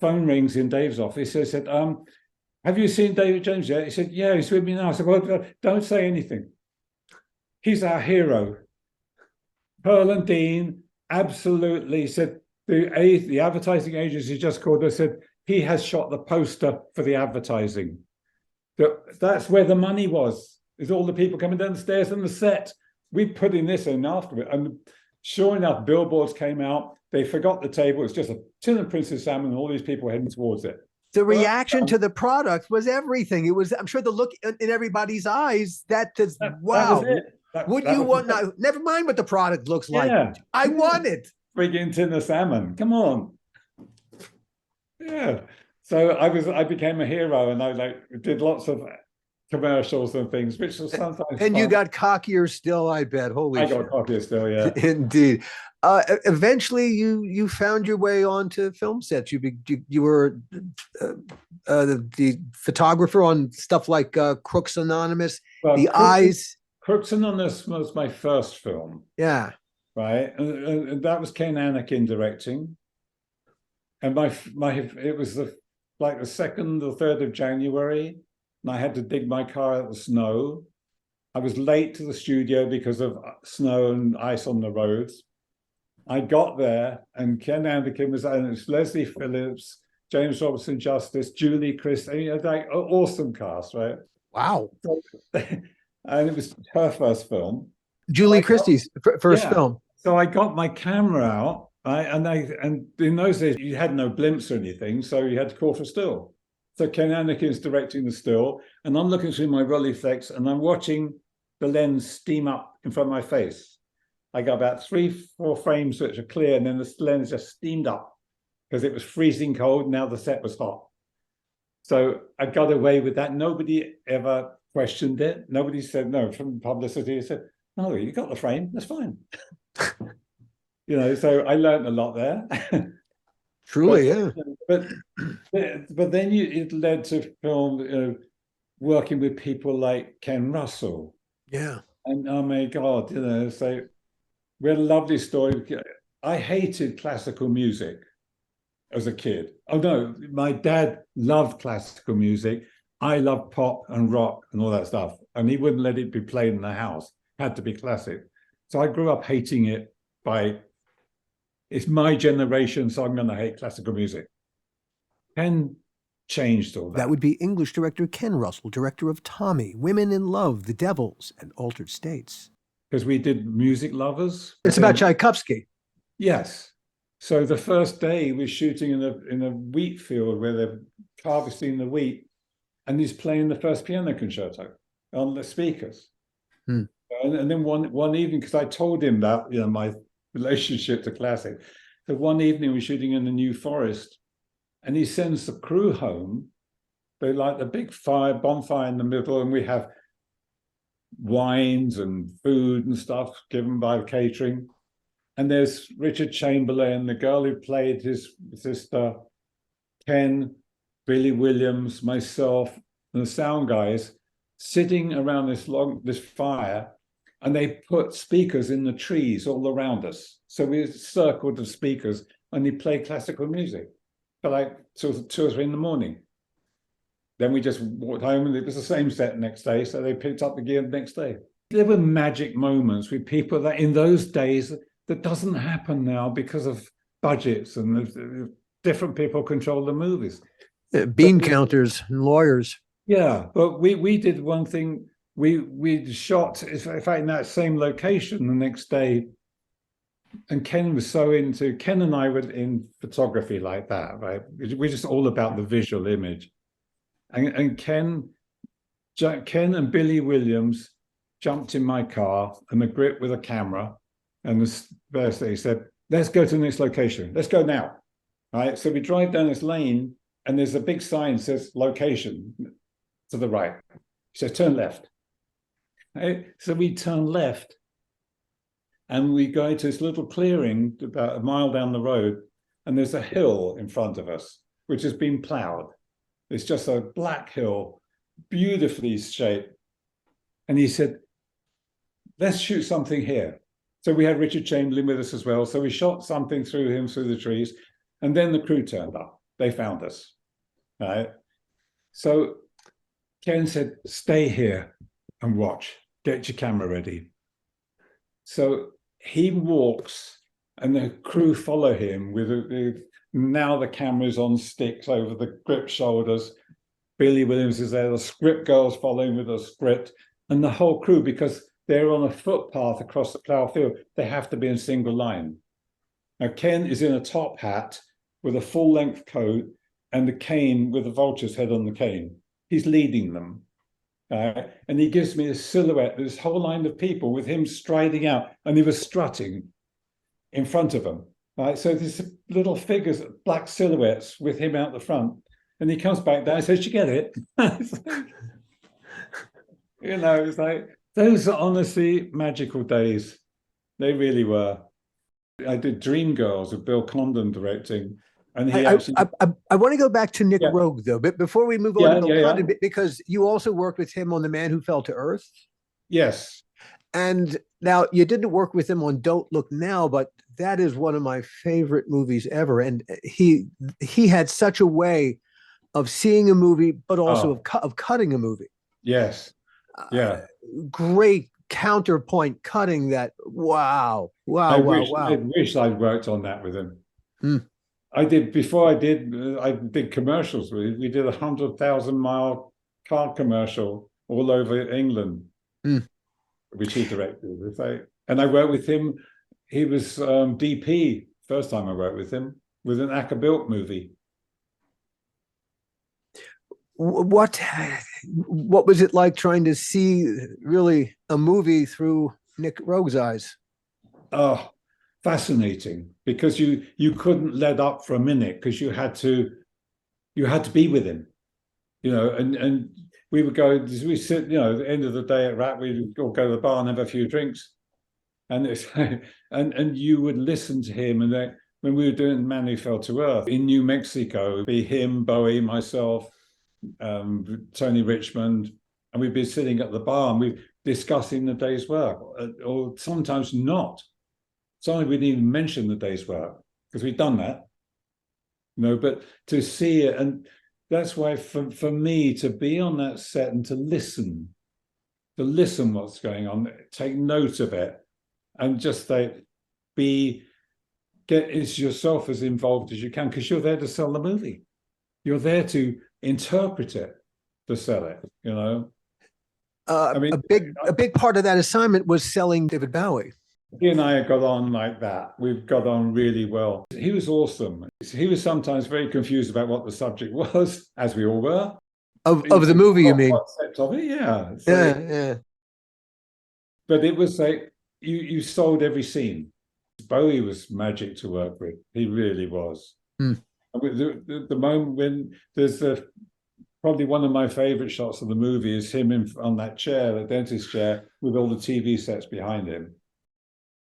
phone rings in Dave's office. He said, have you seen David Jones yet? He said, yeah, he's with me now. I said, well, don't say anything. He's our hero. Pearl and Dean absolutely said, the advertising agency just called us, said, he has shot the poster for the advertising. That's where the money was, is all the people coming down the stairs and the set. We put in this in after it. And sure enough, billboards came out. They forgot the table. It's just a tin of Princess Salmon and all these people heading towards it. The reaction to the product was everything. It was, I'm sure, the look in everybody's eyes. Wow. That was it. Would you want, now, never mind what the product looks like. I want it. Friggin' tin of salmon. Come on. Yeah. So I became a hero, and I did lots of commercials and things, which was sometimes and fun. You got cockier still, I bet. Holy shit. I got cockier still, yeah. Indeed. Eventually, you found your way onto film sets. You were the photographer on stuff like Crooks Anonymous, Well, The Eyes. Crooks Anonymous was my first film. Yeah. Right, and that was Ken Anakin directing, and it was like the 2nd or 3rd of January, and I had to dig my car out of the snow. I was late to the studio because of snow and ice on the roads. I got there, and Ken Anakin was there, and it was Leslie Phillips, James Robinson Justice, Julie Christ. I mean, like awesome cast, right? Wow. So, and it was her first film. Julie Christie's first film. So I got my camera out, right? And in those days you had no blimps or anything, so you had to call for still. So Ken Anakin's directing the still, and I'm looking through my Rolleiflex, and I'm watching the lens steam up in front of my face. I got about 3-4 frames which are clear, and then the lens just steamed up because it was freezing cold. Now the set was hot. So I got away with that. Nobody ever questioned it. Nobody said no. From publicity, they said, "No, you got the frame. That's fine." So I learned a lot there. Truly, yeah. But then it led to film, working with people like Ken Russell. Yeah. And oh my God, so we had a lovely story. I hated classical music as a kid. Oh no, my dad loved classical music. I loved pop and rock and all that stuff. And he wouldn't let it be played in the house. It had to be classic. So I grew up hating it it's my generation, so I'm going to hate classical music. Ken changed all that. That would be English director Ken Russell, director of Tommy, Women in Love, The Devils, and Altered States. Because we did Music Lovers. It's about Tchaikovsky. Yes. So the first day we're shooting in a wheat field where they're harvesting the wheat, and he's playing the first piano concerto on the speakers. And then one evening, because I told him that, my relationship to classic. So one evening we're shooting in the New Forest, and he sends the crew home. They like the big bonfire in the middle, and we have wines and food and stuff given by the catering. And there's Richard Chamberlain, the girl who played his sister, Ken, Billy Williams, myself, and the sound guys sitting around this fire. And they put speakers in the trees all around us. So we circled the speakers, and he played classical music for like 2 or 3 in the morning. Then we just walked home, and it was the same set next day. So they picked up the gear the next day. There were magic moments with people that in those days, that doesn't happen now because of budgets and different people control the movies. Bean counters and lawyers. Yeah, but we did one thing. We shot, in fact, in that same location the next day, and Ken and I were in photography like that, right? We're just all about the visual image. And Ken and Billy Williams jumped in my car and a grip with a camera, and he said, "Let's go to the next location. Let's go now." Right? So we drive down this lane, and there's a big sign that says location to the right. He said, "Turn left." Right? So we turn left, and we go to this little clearing about a mile down the road, and there's a hill in front of us, which has been plowed. It's just a black hill, beautifully shaped. And he said, "Let's shoot something here." So we had Richard Chamberlain with us as well. So we shot something through him, through the trees, and then the crew turned up. They found us, right? So Ken said, "Stay here and watch. Get your camera ready." So he walks, and the crew follow him now the camera's on sticks over the grip shoulders. Billy Williams is there, the script girls following with a script, and the whole crew, because they're on a footpath across the plough field, they have to be in single line. Now Ken is in a top hat with a full-length coat and the cane with the vulture's head on the cane. He's leading them. And he gives me a silhouette, this whole line of people with him striding out, and he was strutting in front of them. Right? So these little figures, black silhouettes with him out the front. And he comes back down and says, "You get it?" It's like, those are honestly magical days. They really were. I did Dreamgirls with Bill Condon directing, and he I actually, I want to go back to Nick Yeah. Rogue though, but before we move on Yeah, to Bill yeah, Condon, yeah. because you also worked with him on The Man Who Fell to Earth. Yes. And now you didn't work with him on Don't Look Now, but that is one of my favorite movies ever. And he had such a way of seeing a movie, but also of cutting a movie. Yes. Yeah. Great counterpoint cutting that. Wow. I Wow. wish I'd worked on that with him. Hmm. I did before I did commercials. We did 100,000-mile car commercial all over England, which he directed. And I worked with him. He was DP first time I worked with him with an Acker-Built movie. What was it like trying to see really a movie through Nick Rogue's eyes? Oh, fascinating, because you couldn't let up for a minute, because you had to be with him, and we would go, we sit, at the end of the day at RAT, we'd all go to the bar and have a few drinks, and and you would listen to him. And then when we were doing Man Who Fell to Earth in New Mexico, it'd be him, Bowie, myself, Tony Richmond, and we'd be sitting at the bar and we'd discussing the day's work, or sometimes not. Sometimes we didn't even mention the day's work because we'd done that, but to see it, and that's why for me to be on that set and to listen what's going on, take note of it, and just get yourself as involved as you can, because you're there to sell the movie. You're there to interpret it, to sell it, a big part of that assignment was selling David Bowie. He and I got on like that. We've got on really well. He was awesome. He was sometimes very confused about what the subject was, as we all were. Of the movie, you mean? Concept of it, yeah. Yeah. But it was like you sold every scene. Bowie was magic to work with. He really was. The moment when there's probably one of my favorite shots of the movie is him on that chair, the dentist chair, with all the TV sets behind him.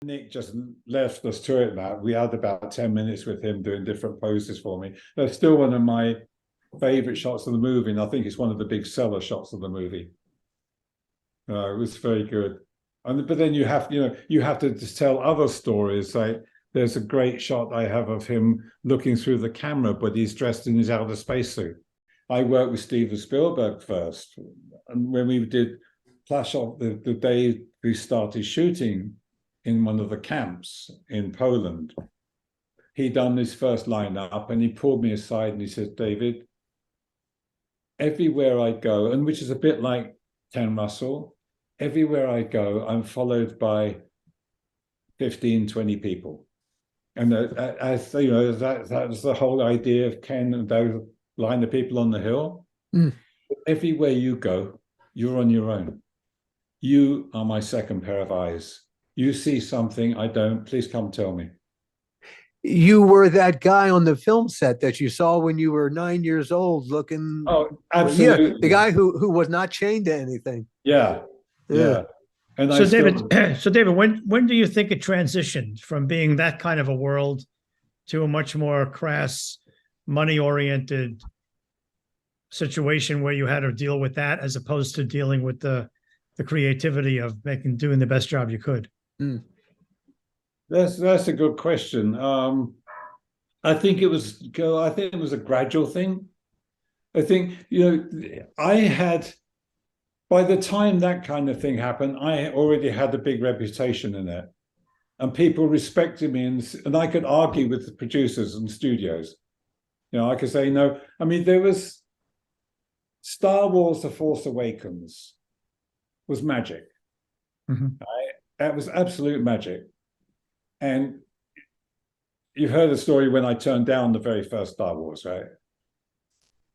Nick just left us to it now. We had about 10 minutes with him doing different poses for me. That's still one of my favorite shots of the movie, and I think it's one of the big seller shots of the movie. It was very good. But then you have to just tell other stories. Like there's a great shot I have of him looking through the camera, but he's dressed in his outer spacesuit. I worked with Steven Spielberg first, and when we did Flash Off, the day we started shooting in one of the camps in Poland, he done his first lineup, and he pulled me aside and he said, "David, everywhere I go," and which is a bit like Ken Russell, everywhere I go, I'm followed by 15, 20 people. And that was the whole idea of Ken and those line of people on the hill. Everywhere you go, you're on your own. You are my second pair of eyes. You see something I don't, please come tell me. You were that guy on the film set that you saw when you were 9 years old, looking. Oh, absolutely. Yeah, the guy who was not chained to anything. Yeah. And so David, when do you think it transitioned from being that kind of a world to a much more crass, money-oriented situation where you had to deal with that, as opposed to dealing with the creativity of doing the best job you could? That's a good question. I think it was a gradual thing. I think, by the time that kind of thing happened, I already had a big reputation in it, and people respected me, and I could argue with the producers and studios. I could say, no, there was Star Wars: The Force Awakens was magic. That was absolute magic. And you've heard the story when I turned down the very first Star Wars, right?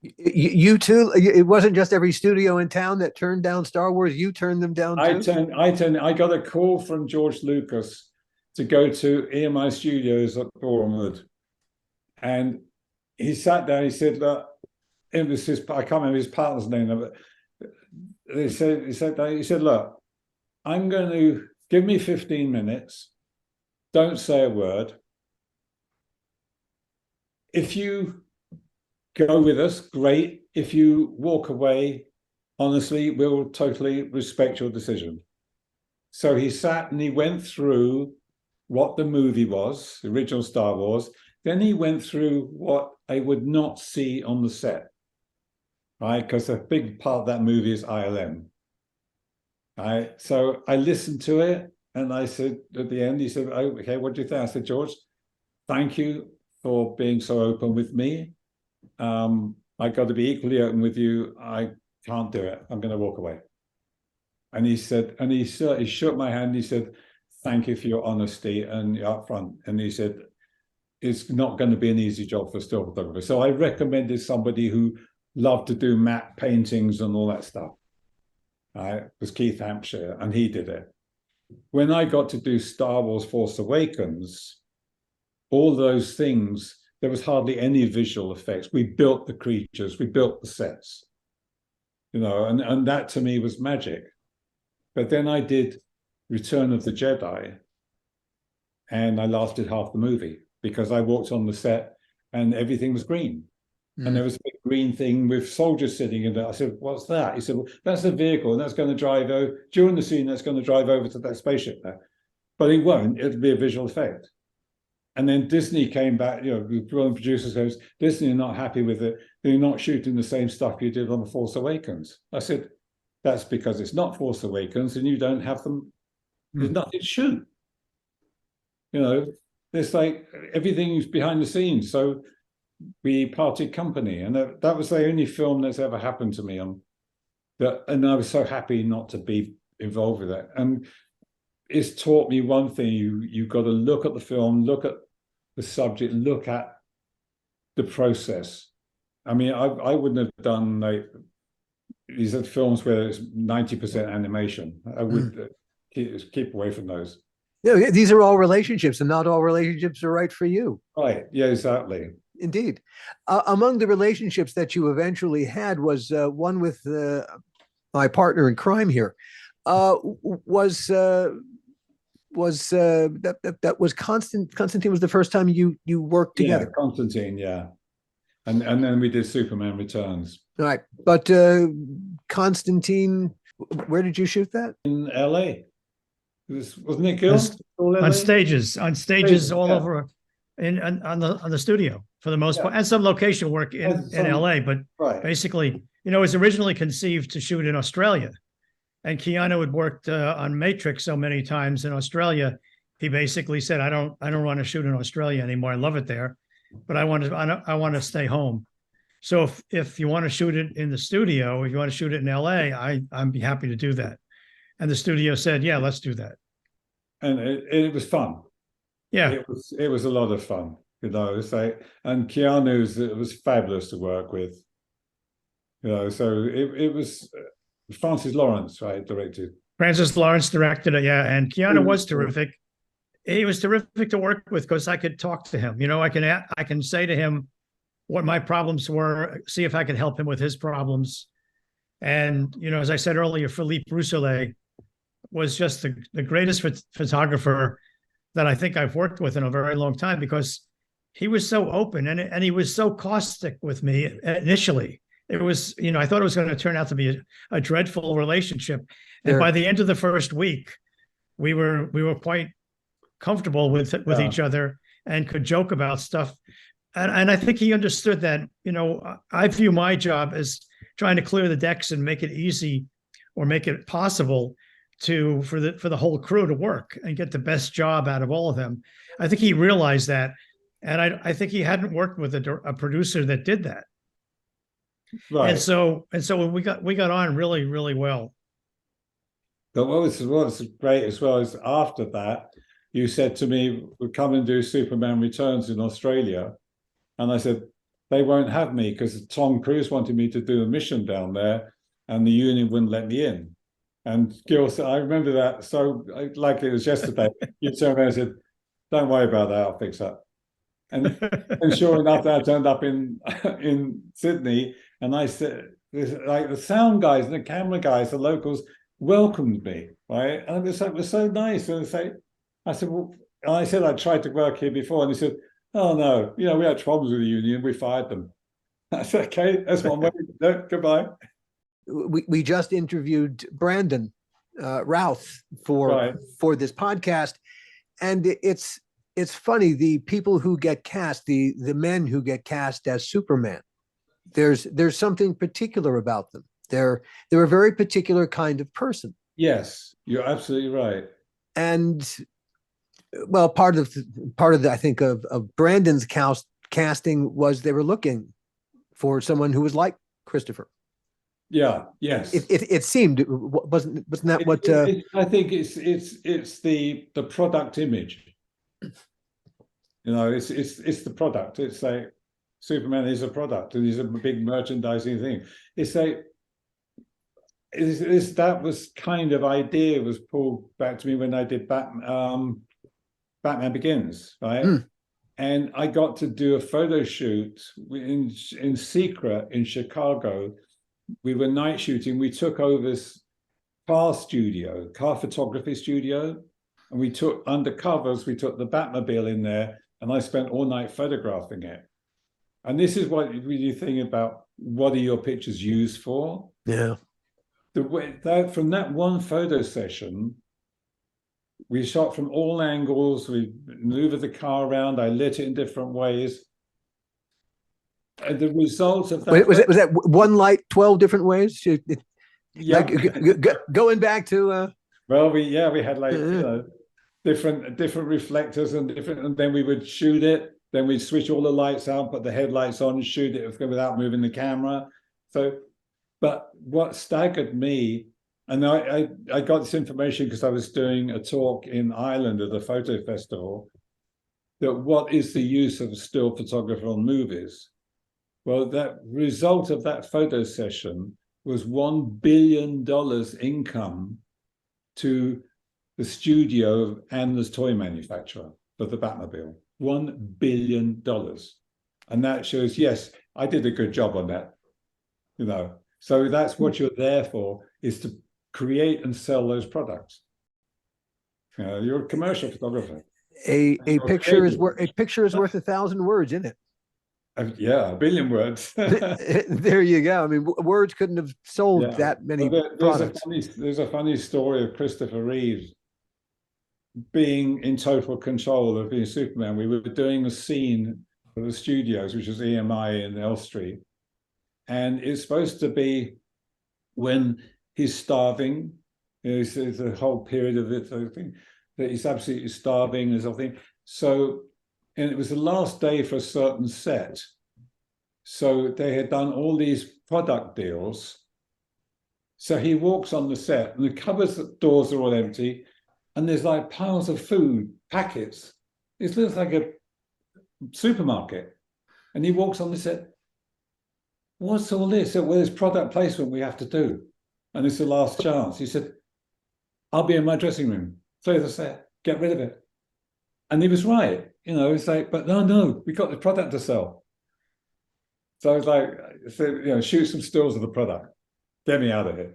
You too? It wasn't just every studio in town that turned down Star Wars. You turned them down too? I got a call from George Lucas to go to EMI Studios at Bournemouth. And he sat down, he said, it was I can't remember his partner's name, but he said, look, I'm going to give me 15 minutes. don't say a word. If you go with us, great. If you walk away, honestly, we'll totally respect your decision. So he sat and he went through what the movie was, the original Star Wars. Then he went through what I would not see on the set, right? Because a big part of that movie is ILM. Right? So I listened to it and I said, at the end, he said, oh, okay, what do you think? I said, George, thank you for being so open with me. I got to be equally open with you. I can't do it. I'm going to walk away. And he said, and he shook my hand. He said, thank you for your honesty and your upfront. And he said, it's not going to be an easy job for a still photographer. So I recommended somebody who loved to do matte paintings and all that stuff. It was Keith Hampshire, and he did it. When I got to do Star Wars Force Awakens, all those things, there was hardly any visual effects. We built the creatures, we built the sets, you know, and that to me was magic. But then I did Return of the Jedi, and I lasted half the movie because I walked on the set and everything was green. And there was a big green thing with soldiers sitting in there. I said, what's that? He said, well, that's a vehicle, and that's going to drive over, during the scene, that's going to drive over to that spaceship there. But it won't, it'll be a visual effect. And then Disney came back, you know, the producer says, Disney are not happy with it. They're not shooting the same stuff you did on The Force Awakens. I said, that's because it's not Force Awakens and you don't have them, there's nothing to shoot. You know, it's like everything's behind the scenes. So we parted company, and that was the only film that's ever happened to me on that. And I was so happy not to be involved with it. And it's taught me one thing: you've got to look at the film, look at the subject, look at the process. I mean, I wouldn't have done like these are films where it's 90% animation. I would keep away from those. Yeah, these are all relationships, and not all relationships are right for you. Right? Yeah, exactly. Indeed. Among the relationships that you eventually had was one with my partner in crime here. Was Constantine was the first time you worked together? Yeah, Constantine, yeah. And then we did Superman Returns. All right. But Constantine, where did you shoot that? In LA. Wasn't it, Gil? On stages all over on the studio for the most part, and some location work in LA, but basically, you know, it was originally conceived to shoot in Australia. And Keanu had worked on Matrix so many times in Australia. He basically said, I don't want to shoot in Australia anymore. I love it there, but I want to stay home. So if you want to shoot it in the studio, if you want to shoot it in LA, I'd be happy to do that. And the studio said, yeah, let's do that. And it was fun. Yeah, it was a lot of fun, you know. It's like, and it was fabulous to work with, you know. So it was Francis Lawrence, right, directed. Francis Lawrence directed it, yeah, and Keanu was terrific. He was terrific to work with because I could talk to him. You know, I can say to him what my problems were, see if I could help him with his problems. And you know, as I said earlier, Philippe Rousselet was just the greatest photographer that I think I've worked with in a very long time, because he was so open and he was so caustic with me initially. It was, you know, I thought it was going to turn out to be a dreadful relationship. And by the end of the first week, we were quite comfortable with each other and could joke about stuff. And I think he understood that, you know, I view my job as trying to clear the decks and make it easy or make it possible for the whole crew to work and get the best job out of all of them. I think he realized that. And I think he hadn't worked with a producer that did that. Right. And so we got on really, really well. But what was great as well is after that, you said to me, we'll come and do Superman Returns in Australia. And I said, they won't have me because Tom Cruise wanted me to do a mission down there and the union wouldn't let me in. And Gil said, I remember that so like it was yesterday. You turned around and said, don't worry about that, I'll fix that. And sure enough, I turned up in Sydney, and I said, like the sound guys and the camera guys, the locals welcomed me, right? And it was so nice. And I said, well, I said I tried to work here before, and he said, "Oh no, we had problems with the union. We fired them." I said, "Okay, that's one way. No, goodbye." We just interviewed Brandon Routh for this podcast, and it's funny, the people who get cast, the men who get cast as Superman, there's something particular about them. They're a very particular kind of person. Yes, you're absolutely right. And well, part of the, I think of Brandon's casting was they were looking for someone who was like Christopher. Yeah. Yes. It seemed, wasn't that what? I think it's the product image. It's the product. It's like Superman is a product, and he's a big merchandising thing. That was kind of idea was pulled back to me when I did Batman Begins, right? Mm. And I got to do a photo shoot in secret in Chicago. We were night shooting. We took over this car photography studio, and we took undercovers. We took the Batmobile in there, and I spent all night photographing it. And this is what you think about, what are your pictures used for? Yeah. From that one photo session, we shot from all angles. We maneuvered the car around. I lit it in different ways. And the result of that was that one light 12 different ways? Yeah, going back to well, we had like different reflectors and then we would shoot it. Then we'd switch all the lights out, put the headlights on, shoot it without moving the camera. But what staggered me, and I got this information because I was doing a talk in Ireland at a photo festival, that what is the use of a still photographer on movies? Well, that result of that photo session was $1 billion income to the studio and the toy manufacturer for the Batmobile. $1 billion. And that shows, yes, I did a good job on that. So that's what you're there for, is to create and sell those products. You're a commercial photographer. A picture is worth 1,000 words, isn't it? Yeah, 1 billion words. There you go. I mean, words couldn't have sold that many products. There's a funny story of Christopher Reeve being in total control of being Superman. We were doing a scene for the studios, which was EMI in Elstree. And it's supposed to be when he's starving. It's the whole period of it, I think, that he's absolutely starving and something. So, and it was the last day for a certain set. So they had done all these product deals. So he walks on the set, and the cupboards, doors are all empty, and there's like piles of food, packets. It looks like a supermarket. And he walks on the set. What's all this? Well, there's product placement we have to do. And it's the last chance. He said, I'll be in my dressing room. Clear the set. Get rid of it. And he was right. It's like, but no, we got the product to sell. So I was like, shoot some stills of the product. Get me out of here.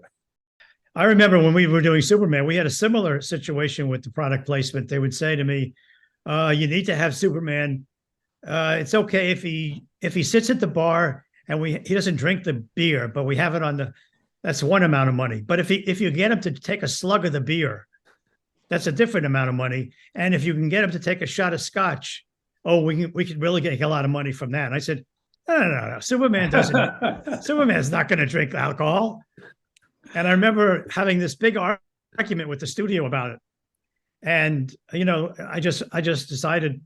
I remember when we were doing Superman, we had a similar situation with the product placement. They would say to me, you need to have Superman. It's okay if he sits at the bar and he doesn't drink the beer, but we have it that's one amount of money. But if you get him to take a slug of the beer, that's a different amount of money. And if you can get him to take a shot of scotch, we could really get a lot of money from that. And I said, no. Superman's not going to drink alcohol. And I remember having this big argument with the studio about it. And, I just decided,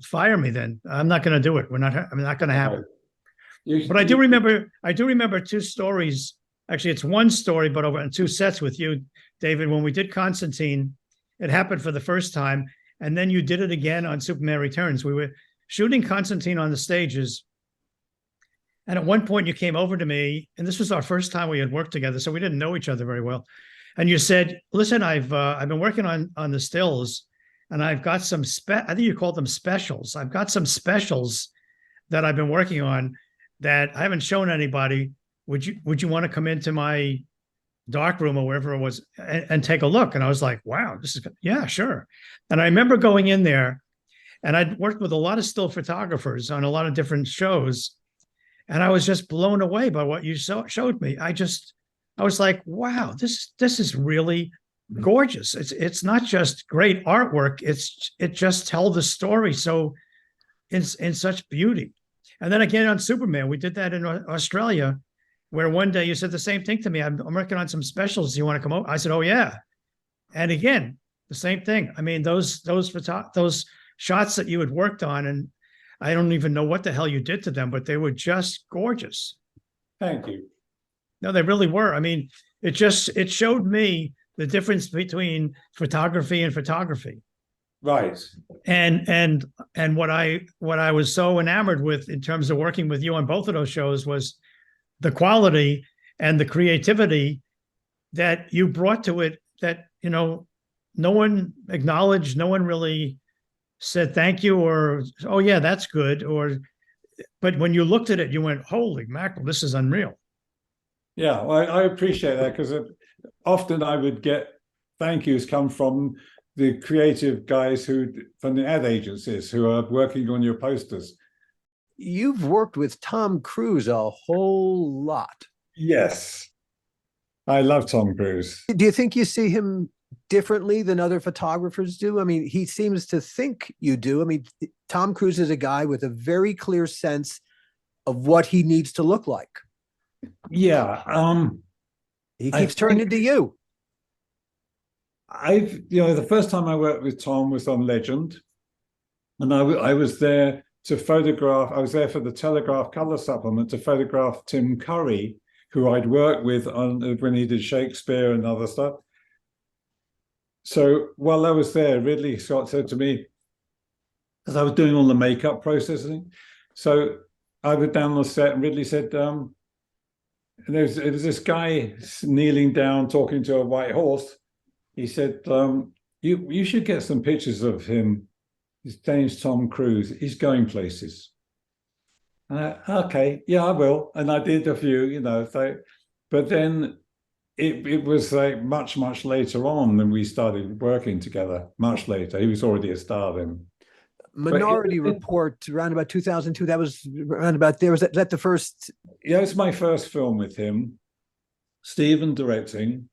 fire me then. I'm not going to do it. I'm not going to have it. But I do remember two stories. Actually, it's one story, but over on two sets with you, David. When we did Constantine, it happened for the first time. And then you did it again on Superman Returns. We were shooting Constantine on the stages. And at one point you came over to me, and this was our first time we had worked together, so we didn't know each other very well. And you said, listen, I've been working on the stills, and I've got some, I think you called them specials. I've got some specials that I've been working on that I haven't shown anybody. Would you want to come into my dark room or wherever it was and take a look. And I was like, wow, this is, yeah, sure. And I remember going in there, and I'd worked with a lot of still photographers on a lot of different shows. And I was just blown away by what you showed me. I was like, wow, this is really gorgeous. It's not just great artwork. It just tells the story so in such beauty. And then again on Superman, we did that in Australia, where one day you said the same thing to me. I'm working on some specials. Do you want to come over? I said, oh yeah. And again, the same thing. I mean, those shots that you had worked on, and I don't even know what the hell you did to them, but they were just gorgeous. Thank you. No, they really were. I mean, it showed me the difference between photography and photography. Right. And what I was so enamored with in terms of working with you on both of those shows was the quality and the creativity that you brought to it that, no one acknowledged, no one really said thank you or, oh yeah, that's good. But when you looked at it, you went, holy mackerel, this is unreal. Yeah, well, I appreciate that, because often I would get thank yous come from the creative guys from the ad agencies who are working on your posters. You've worked with Tom Cruise a whole lot. Yes. I love Tom Cruise. Do you think you see him differently than other photographers do? I mean, he seems to think you do. I mean, Tom Cruise is a guy with a very clear sense of what he needs to look like. Yeah. He keeps turning to you. The first time I worked with Tom was on Legend, and I was there to photograph. I was there for the Telegraph color supplement to photograph Tim Curry, who I'd worked with when he did Shakespeare and other stuff. So while I was there, Ridley Scott said to me, as I was doing all the makeup processing, so I was down on the set, and Ridley said, it was this guy kneeling down talking to a white horse. He said, you should get some pictures of him. His name's Tom Cruise. He's going places. Okay, yeah, I will. And I did a few, but then it was like much, much later on than we started working together, much later. He was already a star then. Minority Report, around about 2002, that was around about there. Was that the first? Yeah, it's my first film with him, Steven directing.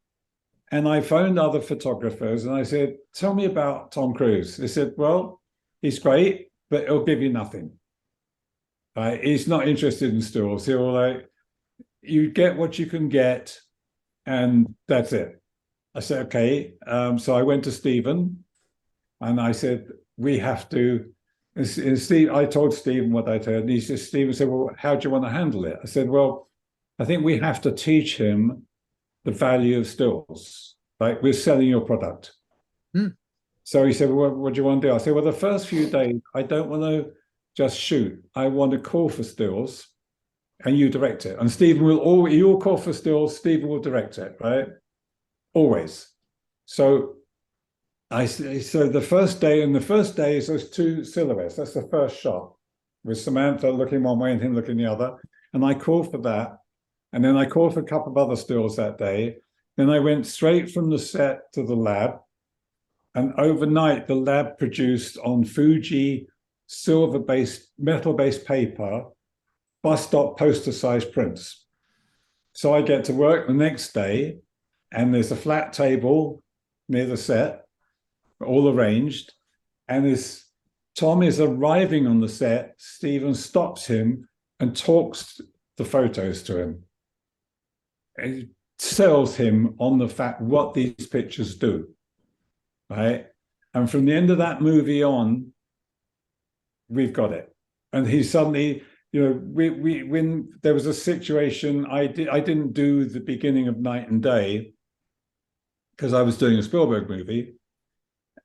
And I phoned other photographers and I said, tell me about Tom Cruise. They said, well, he's great, but he'll give you nothing. He's not interested in stills. He'll you get what you can get, and that's it. I said, okay. So I went to Steven and I said, we have to, I told Steven what I'd heard. And Steven said, well, how do you want to handle it? I said, well, I think we have to teach him the value of stills. Like, we're selling your product. So he said, well, what do you want to do? I said, well, the first few days, I don't want to just shoot. I want to call for stills and you direct it. And Steven you'll call for stills, Steven will direct it, right? Always. So the first day is those two silhouettes. That's the first shot with Samantha looking one way and him looking the other. And I called for that. And then I called for a couple of other stills that day. Then I went straight from the set to the lab. And overnight, the lab produced on Fuji silver-based, metal-based paper, bus-stop poster-sized prints. So I get to work the next day, and there's a flat table near the set, all arranged. And as Tom is arriving on the set, Steven stops him and talks the photos to him. It sells him on the fact what these pictures do, right? And from the end of that movie on, we've got it. And he suddenly, when there was a situation, I didn't do the beginning of Night and Day because I was doing a Spielberg movie,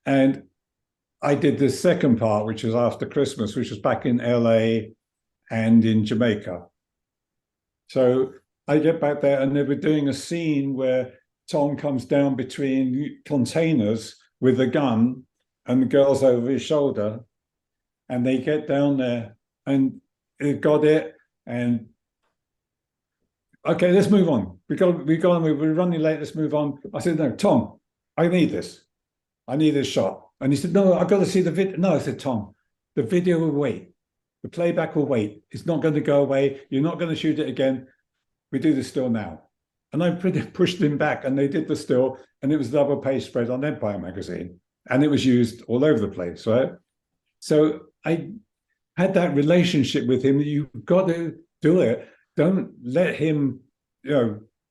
and I did this second part, which was after Christmas, which was back in LA and in Jamaica. So I get back there and they were doing a scene where Tom comes down between containers with a gun and the girl's over his shoulder, and they get down there and it got it, and okay, let's move on. We're running late, let's move on. I said, no, Tom, I need this. I need this shot. And he said, no, I've got to see the video. No, I said, Tom, the video will wait. The playback will wait. It's not going to go away. You're not going to shoot it again. We do the still now. And I pushed him back, and they did the still, and it was double page spread on Empire magazine. And it was used all over the place, right? So I had that relationship with him. You've got to do it. Don't let him,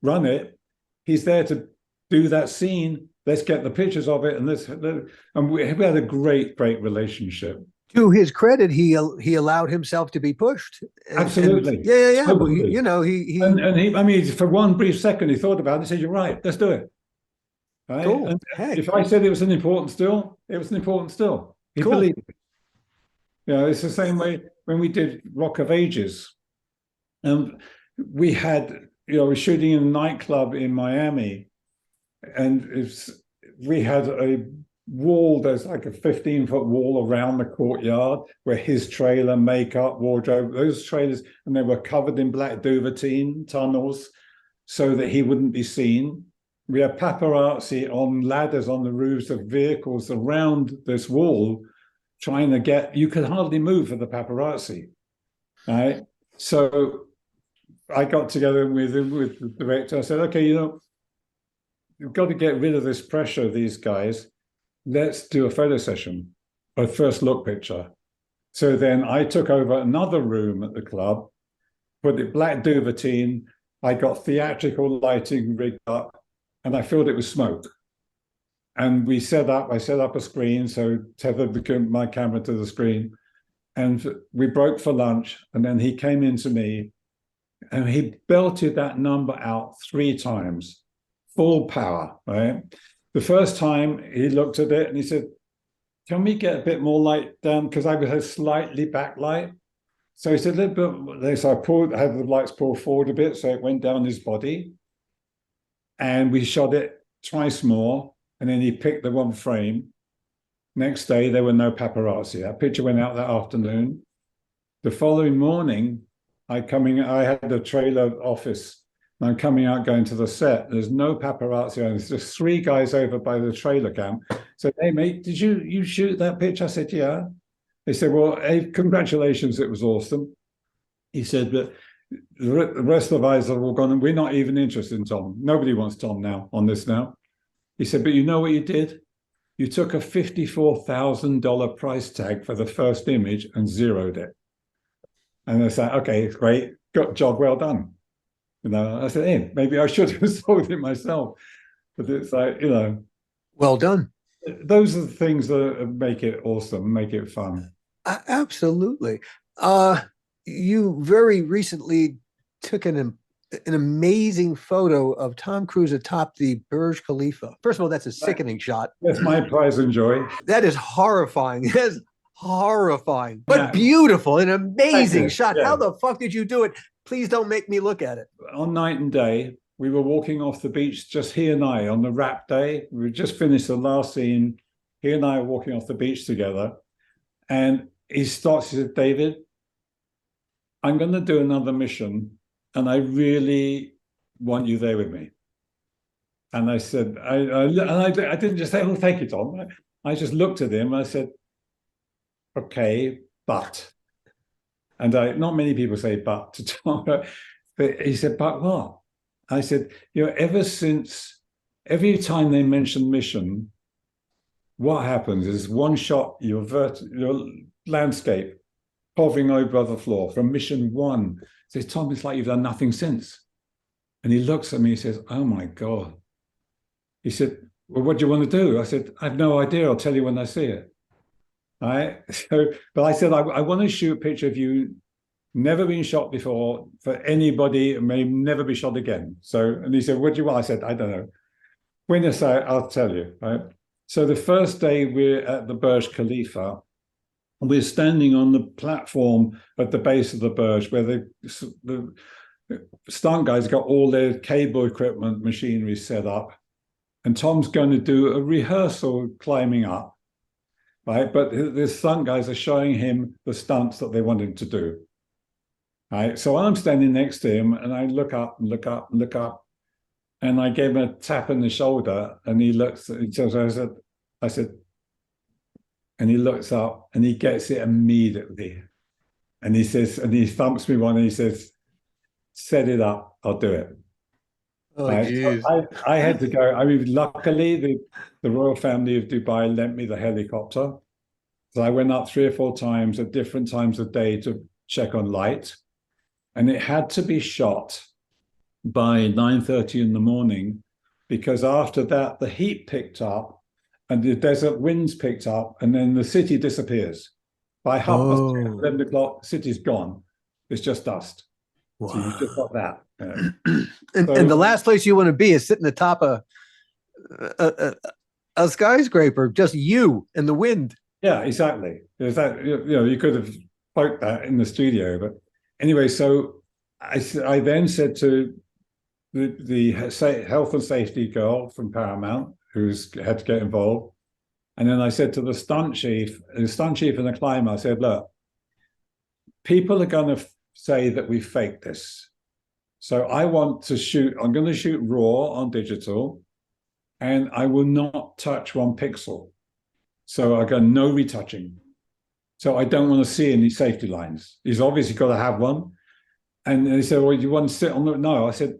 run it. He's there to do that scene. Let's get the pictures of it, and we had a great relationship. To his credit, he allowed himself to be pushed. Absolutely. Yeah. Totally. He I mean, for one brief second, he thought about it and said, "You're right. Let's do it." Right? Cool. And if I said it was an important still, it was an important still. He believed it. It's the same way when we did Rock of Ages. We had, we're shooting in a nightclub in Miami, and we had a wall, there's like a 15-foot wall around the courtyard where his trailer, makeup, wardrobe, those trailers, and they were covered in black duvetine tunnels so that he wouldn't be seen. We had paparazzi on ladders on the roofs of vehicles around this wall trying to get, you could hardly move for the paparazzi, right? So I got together with the director. I said, okay, you've got to get rid of this pressure of these guys. Let's do a photo session, a first look picture. So then I took over another room at the club, put it black duvetine. I got theatrical lighting rigged up, and I filled it with smoke. And I set up a screen, so tethered my camera to the screen. And we broke for lunch, and then he came in to me, and he belted that number out 3 times, full power, right? The first time he looked at it and he said, can we get a bit more light down? Because I had slightly backlight. So he said, a little bit. So I had the lights pulled forward a bit, so it went down his body. And we shot it twice more, and then he picked the one frame. Next day, there were no paparazzi. That picture went out that afternoon. The following morning, I had a trailer office. And I'm coming out, going to the set. There's no paparazzi. There's just 3 guys over by the trailer camp. So, hey, mate, did you shoot that picture? I said, yeah. They said, well, hey, congratulations, it was awesome. He said, but the rest of us are all gone. We're not even interested in Tom. Nobody wants Tom now on this now. He said, but you know what you did? You took a $54,000 price tag for the first image and zeroed it. And I said, okay, great, got job well done. I said, hey, maybe I should have sold it myself. But it's like, well done. Those are the things that make it awesome, make it fun. Absolutely. You very recently took an amazing photo of Tom Cruise atop the Burj Khalifa. First of all, that's a sickening shot. That's my prize and joy. That is horrifying. That is horrifying, but beautiful, an amazing shot. Yeah. How the fuck did you do it? Please don't make me look at it. On night and day, we were walking off the beach, just he and I, on the wrap day. We just finished the last scene. He and I are walking off the beach together. And he stops, he said, David, I'm going to do another mission, and I really want you there with me. And I said, I didn't just say, oh, thank you, Tom. I just looked at him and I said, okay, but. And not many people say but to Tom, but he said, but what? I said, every time they mention mission, what happens is one shot, your landscape hovering over the floor from mission 1. Says, Tom, it's like you've done nothing since. And he looks at me, he says, oh my God. He said, well, what do you want to do? I said, I have no idea. I'll tell you when I see it. All right. But I said, I want to shoot a picture of you, never been shot before, for anybody, it may never be shot again. And he said, what do you want? I said, I don't know. When I say, I'll tell you. Right. So the first day we're at the Burj Khalifa, and we're standing on the platform at the base of the Burj where the stunt guys got all their cable equipment, machinery set up. And Tom's going to do a rehearsal climbing up. Right, but the stunt guys are showing him the stunts that they want him to do. Right. So I'm standing next to him and I look up and look up and look up. And I gave him a tap on the shoulder and he looks, I said, and he looks up and he gets it immediately. And he says, and he thumps me one and he says, set it up, I'll do it. Oh, Right? geez. So I had to go. I mean, luckily, the royal family of Dubai lent me the helicopter. So I went up 3 or 4 times at different times of day to check on light. And it had to be shot by 9:30 in the morning, because after that, the heat picked up and the desert winds picked up, and then the city disappears. By 11 o'clock, the city's gone. It's just dust. Wow. So you just got that. And the last place you want to be is sitting atop a skyscraper, just you and the wind. Yeah, exactly. There's that, you could have poked that in the studio, but anyway, so I then said to the health and safety girl from Paramount, who's had to get involved, and then I said to the stunt chief and the climber, I said, look, people are going to say that we faked this. So I'm going to shoot raw on digital, and I will not touch 1 pixel. So I go, no retouching. So I don't want to see any safety lines. He's obviously got to have one. And they said, well, you want to sit on the, no, I said,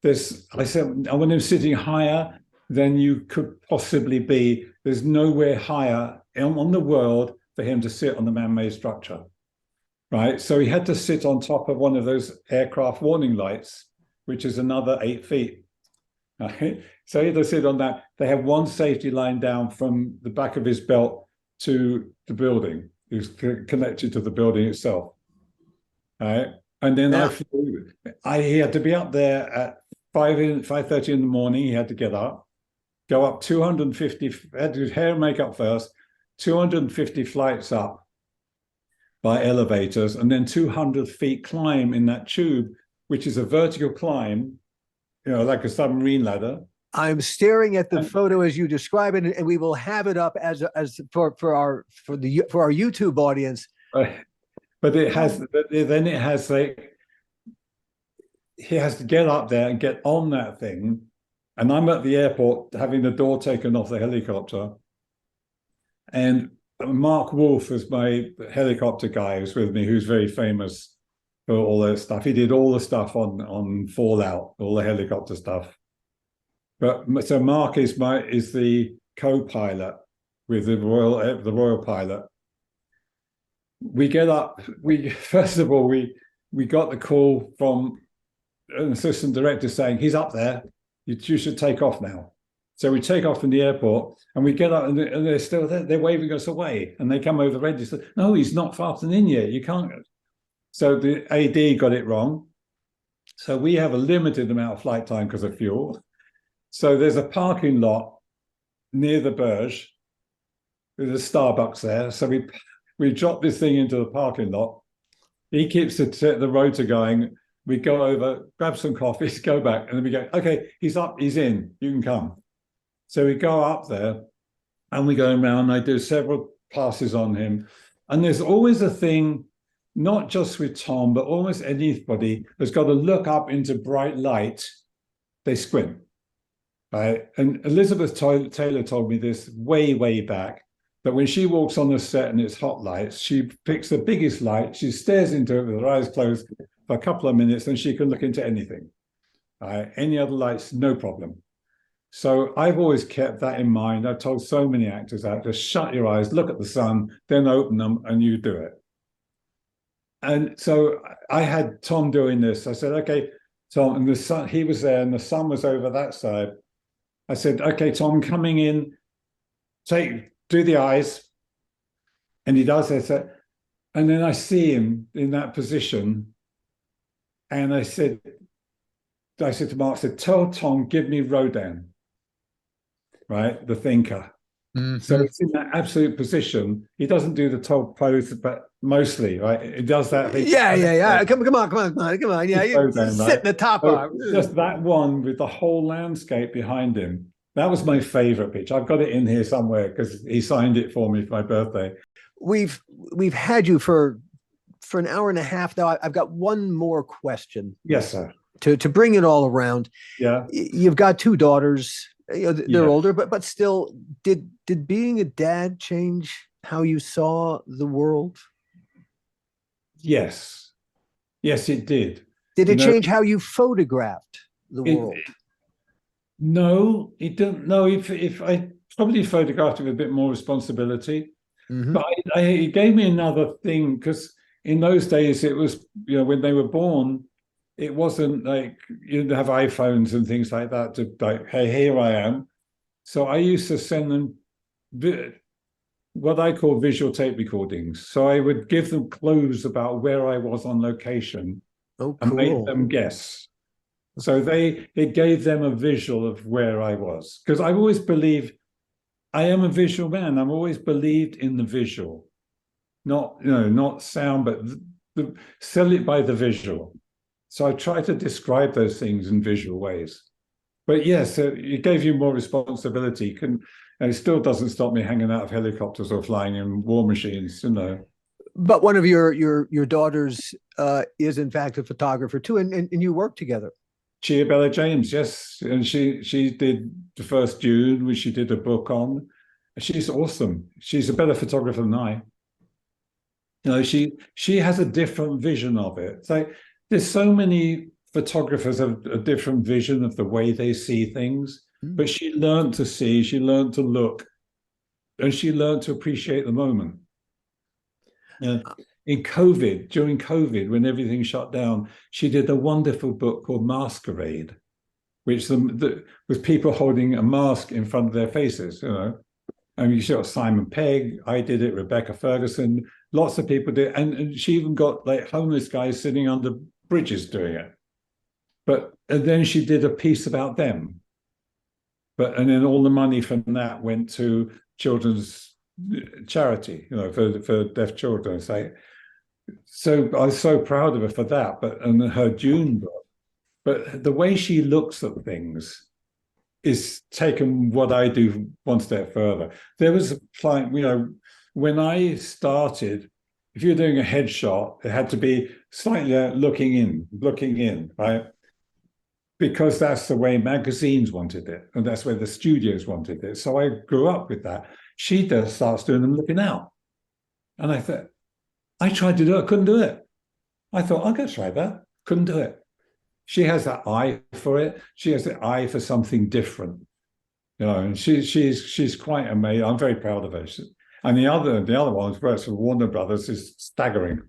I want him sitting higher than you could possibly be. There's nowhere higher on the world for him to sit on the man-made structure, right? So he had to sit on top of one of those aircraft warning lights, which is another 8 feet. Right? So he had to sit on that. They have 1 safety line down from the back of his belt to the building. It was connected to the building itself. Right? And then he had to be up there at 5:30 in the morning. He had to get up, go up 250, had to do hair and makeup first, 250 flights up by elevators, and then 200 feet climb in that tube, which is a vertical climb, like a submarine ladder. I'm staring at the photo as you describe it, and we will have it up as for our YouTube audience. But it has, like, he has to get up there and get on that thing. And I'm at the airport having the door taken off the helicopter. And Mark Wolf is my helicopter guy who's with me, who's very famous for all that stuff. He did all the stuff on Fallout, all the helicopter stuff. But so Mark is the co-pilot with the royal pilot. We get up. First of all, we got the call from an assistant director saying he's up there. You should take off now. So we take off from the airport and we get up, and they're still there. They're waving us away, and they come over the register. No, he's not fastened in yet. You can't. So the AD got it wrong. So we have a limited amount of flight time because of fuel. So there's a parking lot near the Burj. There's a Starbucks there. So we drop this thing into the parking lot. He keeps the rotor going. We go over, grab some coffees, go back, and then we go, okay, he's up, he's in, you can come. So we go up there and we go around. I do several passes on him. And there's always a thing, not just with Tom, but almost anybody that's got to look up into bright light, they squint. Right? And Elizabeth Taylor told me this way, way back, that when she walks on the set and it's hot lights, she picks the biggest light, she stares into it with her eyes closed for a couple of minutes, and she can look into anything. Any other lights, no problem. So I've always kept that in mind. I've told so many actors out, just shut your eyes, look at the sun, then open them, and you do it. And so I had Tom doing this. I said, okay, Tom, and the sun, he was there and the sun was over that side. I said, okay, Tom, coming in, do the eyes. And he does this. And then I see him in that position. And I said to Mark, I said, tell Tom, give me Rodin, right? The thinker. Mm-hmm. So it's in that absolute position. He doesn't do the top pose, but mostly, right? He does that. Yeah. Come on. Yeah, you sit in the top. So just that one with the whole landscape behind him. That was my favorite picture. I've got it in here somewhere because he signed it for me for my birthday. We've had you for for an hour and a half now. I've got one more question. Yes, sir. To bring it all around. Yeah. You've got two daughters. They're Yeah. older, but still, did being a dad change how you saw the world? Yes. Yes, it did. Did it change how you photographed the world? No, it didn't. No, if I probably photographed it with a bit more responsibility, but it gave me another thing, because in those days it was, when they were born, it wasn't like you didn't have iPhones and things like that to like, hey, here I am. So I used to send them what I call visual tape recordings. So I would give them clues about where I was on location and make them guess. So it gave them a visual of where I was. Because I've always believed I am a visual man. I've always believed in the visual, not sound, but sell it by the visual. So I try to describe those things in visual ways. But yes, it gave you more responsibility. And it still doesn't stop me hanging out of helicopters or flying in war machines, But one of your daughters is in fact a photographer too, and you work together. Chia Bella James, yes, and she did the first Dune, which she did a book on. She's awesome. She's a better photographer than I. She has a different vision of it. It's like there's so many photographers have a different vision of the way they see things, but she learned to see, she learned to look, and she learned to appreciate the moment. During COVID, when everything shut down, she did a wonderful book called Masquerade, which was people holding a mask in front of their faces, And you saw Simon Pegg, I did it, Rebecca Ferguson, lots of people did, and she even got like homeless guys sitting under bridges doing it. And then she did a piece about them. And then all the money from that went to children's charity, for deaf children. So I was so proud of her for that, and her Dune book. But the way she looks at things is taken what I do one step further. There was a client, when I started, if you're doing a headshot, it had to be slightly looking in, right? Because that's the way magazines wanted it, and that's where the studios wanted it. So I grew up with that. She starts doing them looking out. And I thought, I tried to do it, couldn't do it. I thought, I'm going to try that. Couldn't do it. She has that eye for it. She has the eye for something different. And she's quite amazing. I'm very proud of her. And the other one, works for Warner Brothers, is staggering.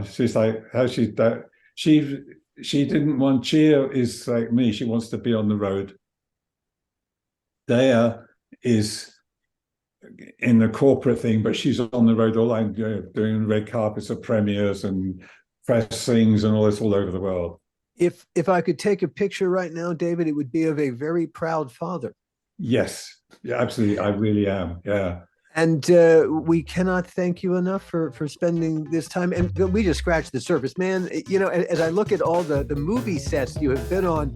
She's like, how she didn't want, Chia is like me, she wants to be on the road. Dea is in the corporate thing, but she's on the road all night, doing red carpets of premieres and press things and all this all over the world. If I could take a picture right now, David, it would be of a very proud father. Yes, yeah, absolutely. I really am. Yeah. And we cannot thank you enough for spending this time. And we just scratched the surface, man. As I look at all the movie sets you have been on,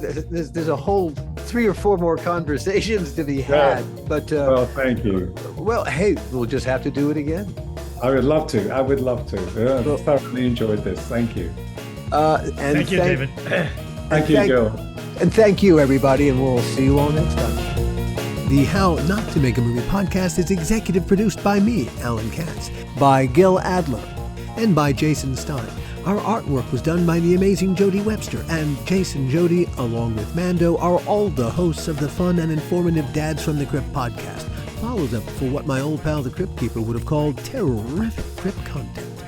there's a whole 3 or 4 more conversations to be had. Yeah. But well, thank you. Well, hey, we'll just have to do it again. I would love to. Yeah, I thoroughly enjoyed this. Thank you. Thank you, David. Thank you, Gil. And thank you, everybody. And we'll see you all next time. The How Not to Make a Movie podcast is executive produced by me, Alan Katz, by Gil Adler, and by Jason Stein. Our artwork was done by the amazing Jody Webster, and Jason Jody, along with Mando, are all the hosts of the fun and informative Dads from the Crypt podcast. Follows up for what my old pal the Crypt Keeper would have called terrific crypt content.